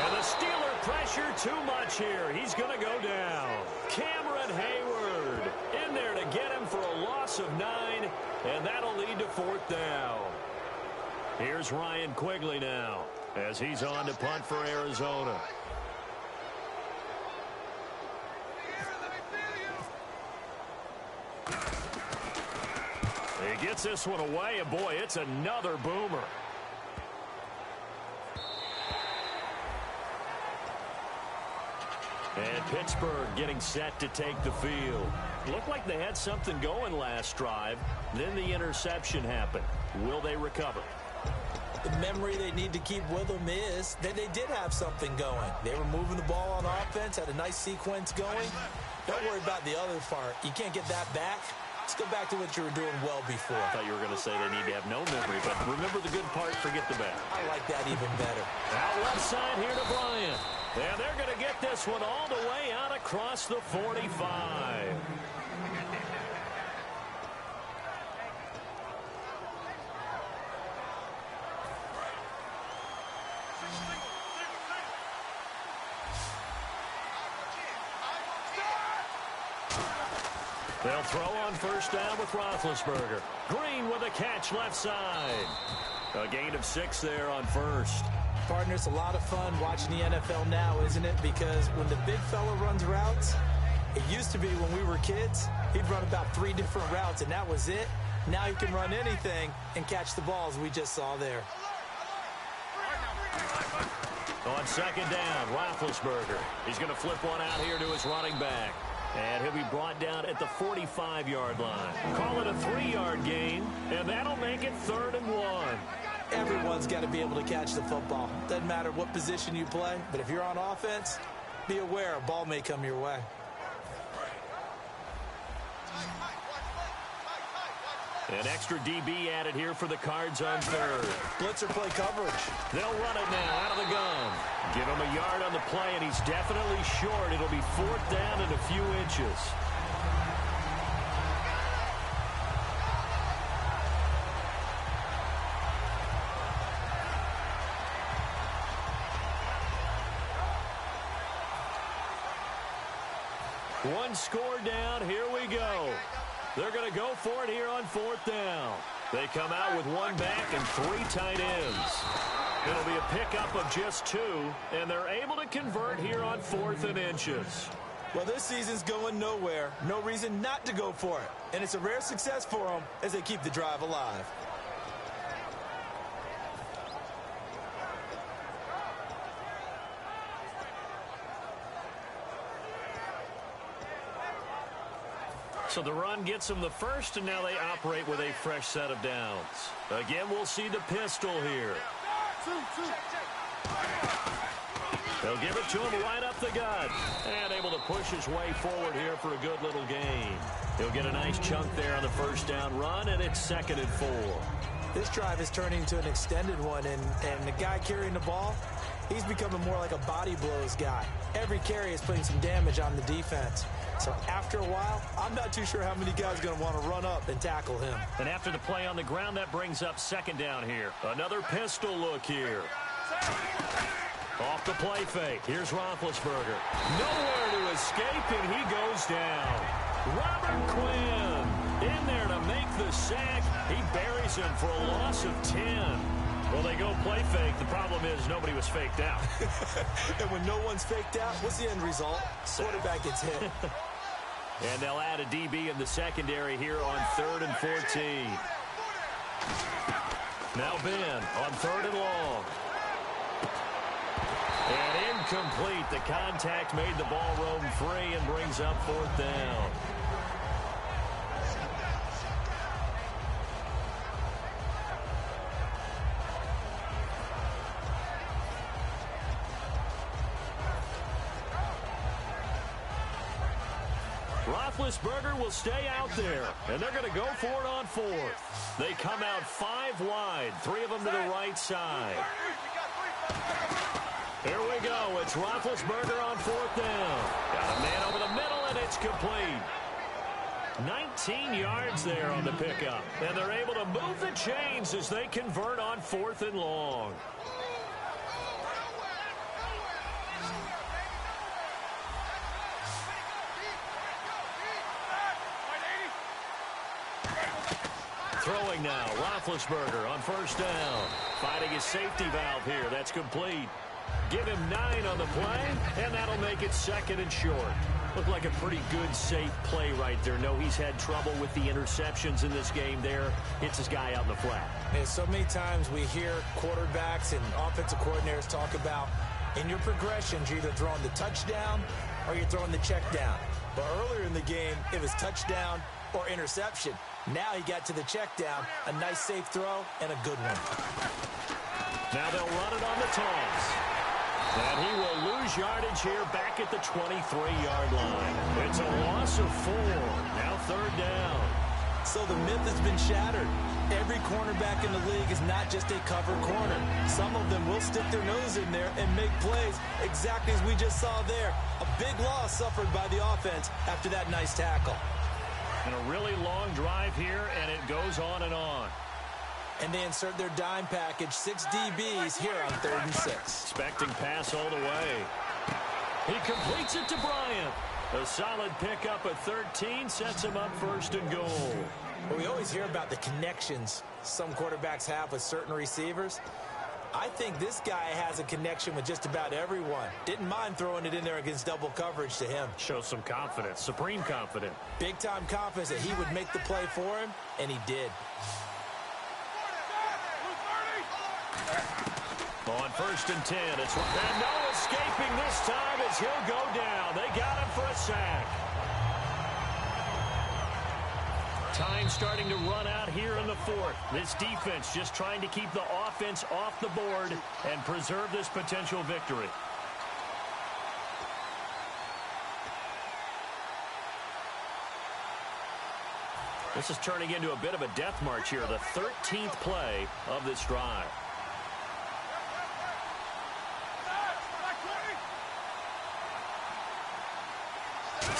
And the Steeler pressure too much here. He's going to go down. Cameron Hayward in there to get him for a loss of 9. And that'll lead to fourth down. Here's Ryan Quigley now as he's on to punt for Arizona. He gets this one away, and boy, it's another boomer. And Pittsburgh getting set to take the field. Looked like they had something going last drive. Then the interception happened. Will they recover? The memory they need to keep with them is that they did have something going. They were moving the ball on offense, had a nice sequence going. Don't worry about the other part. You can't get that back. Let's go back to what you were doing well before. I thought you were going to say they need to have no memory, but remember the good part, forget the bad. I like that even better. Out left side here to Bryant. And they're going to get this one all the way out across the 45. They'll throw on first down with Roethlisberger. Green with a catch left side. A gain of 6 there on first. Partner, it's a lot of fun watching the NFL now, isn't it? Because when the big fella runs routes, it used to be when we were kids, he'd run about 3 different routes, and that was it. Now he can run anything and catch the balls we just saw there. On second down, Roethlisberger. He's going to flip one out here to his running back. And he'll be brought down at the 45-yard line. Call it a 3-yard gain, and that'll make it 3rd and 1. Everyone's got to be able to catch the football. Doesn't matter what position you play, but if you're on offense, be aware a ball may come your way. An extra DB added here for the Cards on third. Blitzer play coverage. They'll run it now out of the gun. Give him a yard on the play, and he's definitely short. It'll be 4th down and a few inches. One score down. Here we go. They're going to go for it here on 4th down. They come out with one back and 3 tight ends. It'll be a pickup of just 2, and they're able to convert here on 4th and inches. Well, this season's going nowhere. No reason not to go for it. And it's a rare success for them as they keep the drive alive. So the run gets them the first, and now they operate with a fresh set of downs. Again, we'll see the pistol here. They'll give it to him right up the gut. And able to push his way forward here for a good little gain. He'll get a nice chunk there on the first down run, and it's 2nd and 4. This drive is turning into an extended one, and the guy carrying the ball, he's becoming more like a body blows guy. Every carry is putting some damage on the defense. So after a while, I'm not too sure how many guys are going to want to run up and tackle him. And after the play on the ground, that brings up 2nd down here. Another pistol look here. Off the play fake. Here's Roethlisberger. Nowhere to escape, and he goes down. Robert Quinn in there to make the sack. He buries him for a loss of 10. Well, they go play fake. The problem is nobody was faked out. And when no one's faked out, what's the end result? Quarterback gets hit. And they'll add a DB in the secondary here on 3rd and 14. Now Ben on 3rd and long. And incomplete. The contact made the ball roam free and brings up 4th down. Roethlisberger will stay out there, and they're going to go for it on 4th. They come out 5 wide, 3 of them to the right side. Here we go. It's Roethlisberger on 4th down. Got a man over the middle, and it's complete. 19 yards there on the pickup, and they're able to move the chains as they convert on 4th and long. Throwing now, Roethlisberger on 1st down. Finding his safety valve here. That's complete. Give him 9 on the play, and that'll make it 2nd and short. Looked like a pretty good, safe play right there. No, he's had trouble with the interceptions in this game there. Hits his guy out in the flat. And so many times we hear quarterbacks and offensive coordinators talk about in your progressions, you're either throwing the touchdown or you're throwing the check down. But earlier in the game, it was touchdown or interception. Now he got to the check down, a nice safe throw, and a good one. Now they'll run it on the toss. And he will lose yardage here back at the 23-yard line. It's a loss of 4. Now 3rd down. So the myth has been shattered. Every cornerback in the league is not just a cover corner. Some of them will stick their nose in there and make plays exactly as we just saw there. A big loss suffered by the offense after that nice tackle. And a really long drive here, and it goes on and on. And they insert their dime package, 6 DBs here on 3rd and 6. Expecting pass all the way. He completes it to Bryant. A solid pickup at 13 sets him up 1st and goal. Well, we always hear about the connections some quarterbacks have with certain receivers. I think this guy has a connection with just about everyone. Didn't mind throwing it in there against double coverage to him. Shows some confidence, supreme confidence. Big-time confidence that he would make the play for him, and he did. On 1st and 10, it's and no escaping this time as he'll go down. They got him for a sack. Time starting to run out here in the 4th. This defense just trying to keep the offense off the board and preserve this potential victory. This is turning into a bit of a death march here, the 13th play of this drive.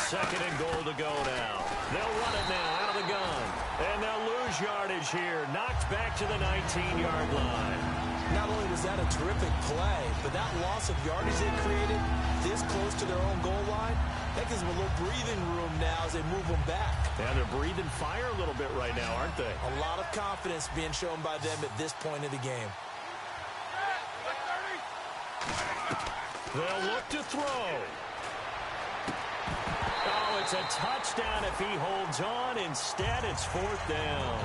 Second and goal to go now. They'll run it now out of the gun. And they'll lose yardage here. Knocked back to the 19-yard line. Not only was that a terrific play, but that loss of yardage they created this close to their own goal line, That gives them a little breathing room now as they move them back. And they're breathing fire a little bit right now, aren't they? A lot of confidence being shown by them at this point of the game. They'll look to throw. Oh, it's a touchdown if he holds on. Instead, it's 4th down.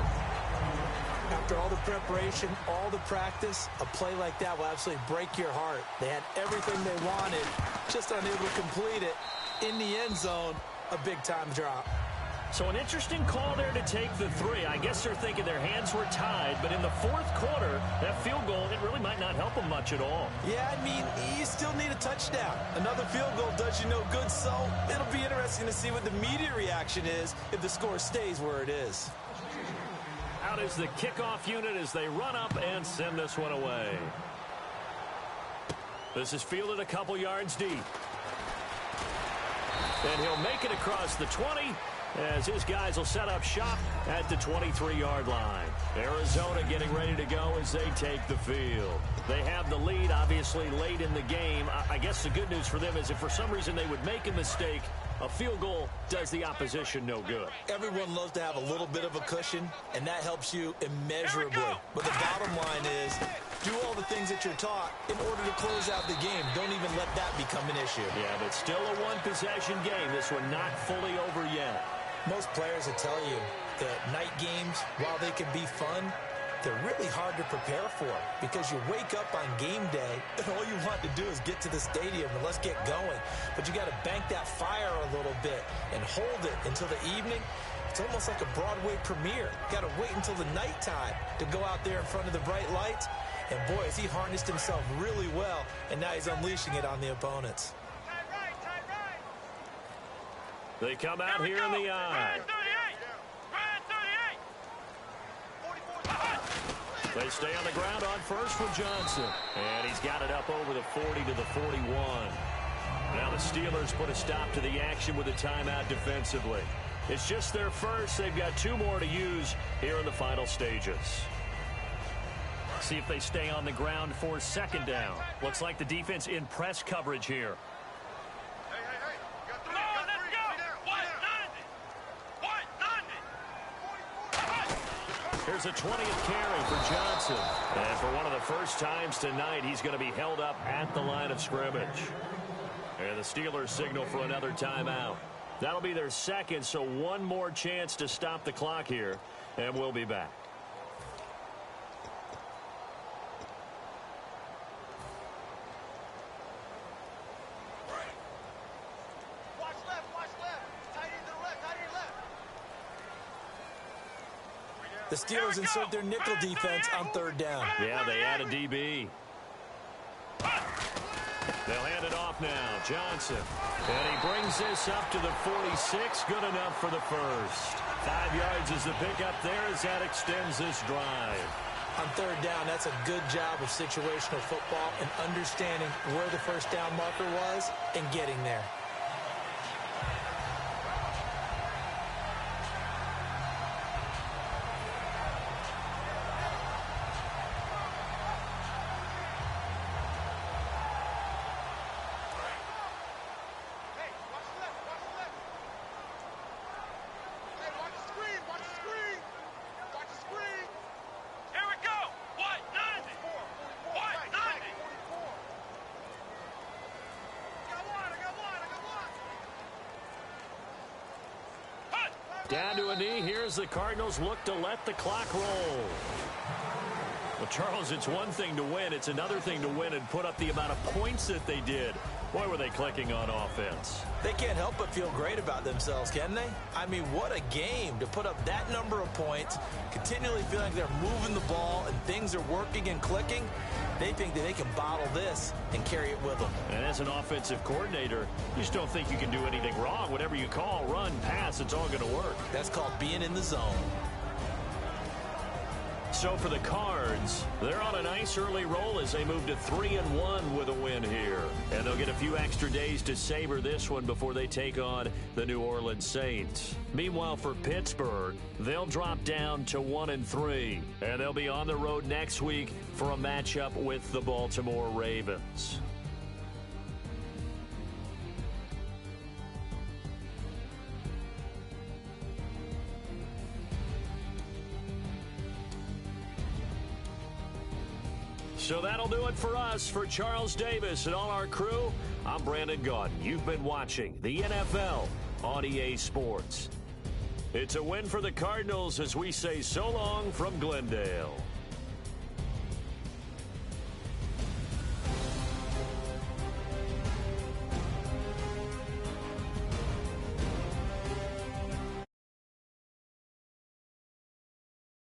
After all the preparation, all the practice, a play like that will absolutely break your heart. They had everything they wanted, just unable to complete it. In the end zone, a big-time drop. So an interesting call there to take the 3. I guess they're thinking their hands were tied, but in the 4th quarter, that field goal, it really might not help them much at all. Yeah, I mean, you still need a touchdown. Another field goal does you no good, so it'll be interesting to see what the media reaction is if the score stays where it is. Out is the kickoff unit as they run up and send this one away. This is fielded a couple yards deep. And he'll make it across the 20 as his guys will set up shop at the 23-yard line. Arizona getting ready to go as they take the field. They have the lead, obviously, late in the game. I guess the good news for them is if for some reason they would make a mistake, a field goal does the opposition no good. Everyone loves to have a little bit of a cushion, and that helps you immeasurably. But the bottom line is, do all the things that you're taught in order to close out the game. Don't even let that become an issue. Yeah, but still a one-possession game. This one not fully over yet. Most players will tell you that night games, while they can be fun, they're really hard to prepare for because you wake up on game day and all you want to do is get to the stadium and let's get going. But you got to bank that fire a little bit and hold it until the evening. It's almost like a Broadway premiere. Got to wait until the nighttime to go out there in front of the bright lights. And boy, has he harnessed himself really well, and now he's unleashing it on the opponents. They come out here in the eye. They stay on the ground on first with Johnson. And he's got it up over the 40 to the 41. Now the Steelers put a stop to the action with a timeout defensively. It's just their first. They've got 2 more to use here in the final stages. See if they stay on the ground for 2nd down. Looks like the defense in press coverage here. Here's a 20th carry for Johnson. And for one of the first times tonight, he's going to be held up at the line of scrimmage. And the Steelers signal for another timeout. That'll be their second, so one more chance to stop the clock here. And we'll be back. The Steelers insert their nickel defense on 3rd down. Yeah, they add a DB. They'll hand it off now. Johnson. And he brings this up to the 46. Good enough for the first. 5 yards is the pickup there as that extends this drive. On 3rd down, that's a good job of situational football and understanding where the first down marker was and getting there. Down to a knee. Here's the Cardinals look to let the clock roll. Well, Charles, it's one thing to win. It's another thing to win and put up the amount of points that they did. Boy, were they clicking on offense. They can't help but feel great about themselves, can they? I mean, what a game to put up that number of points, continually feeling like they're moving the ball and things are working and clicking. They think that they can bottle this and carry it with them. And as an offensive coordinator, you just don't think you can do anything wrong. Whatever you call, run, pass, it's all going to work. That's called being in the zone. So for the Cards, they're on a nice early roll as they move to 3-1 with a win here. And they'll get a few extra days to savor this one before they take on the New Orleans Saints. Meanwhile, for Pittsburgh, they'll drop down to 1-3. And they'll be on the road next week for a matchup with the Baltimore Ravens. So that'll do it for us. For Charles Davis and all our crew, I'm Brandon Gaudin. You've been watching the NFL on EA Sports. It's a win for the Cardinals as we say so long from Glendale.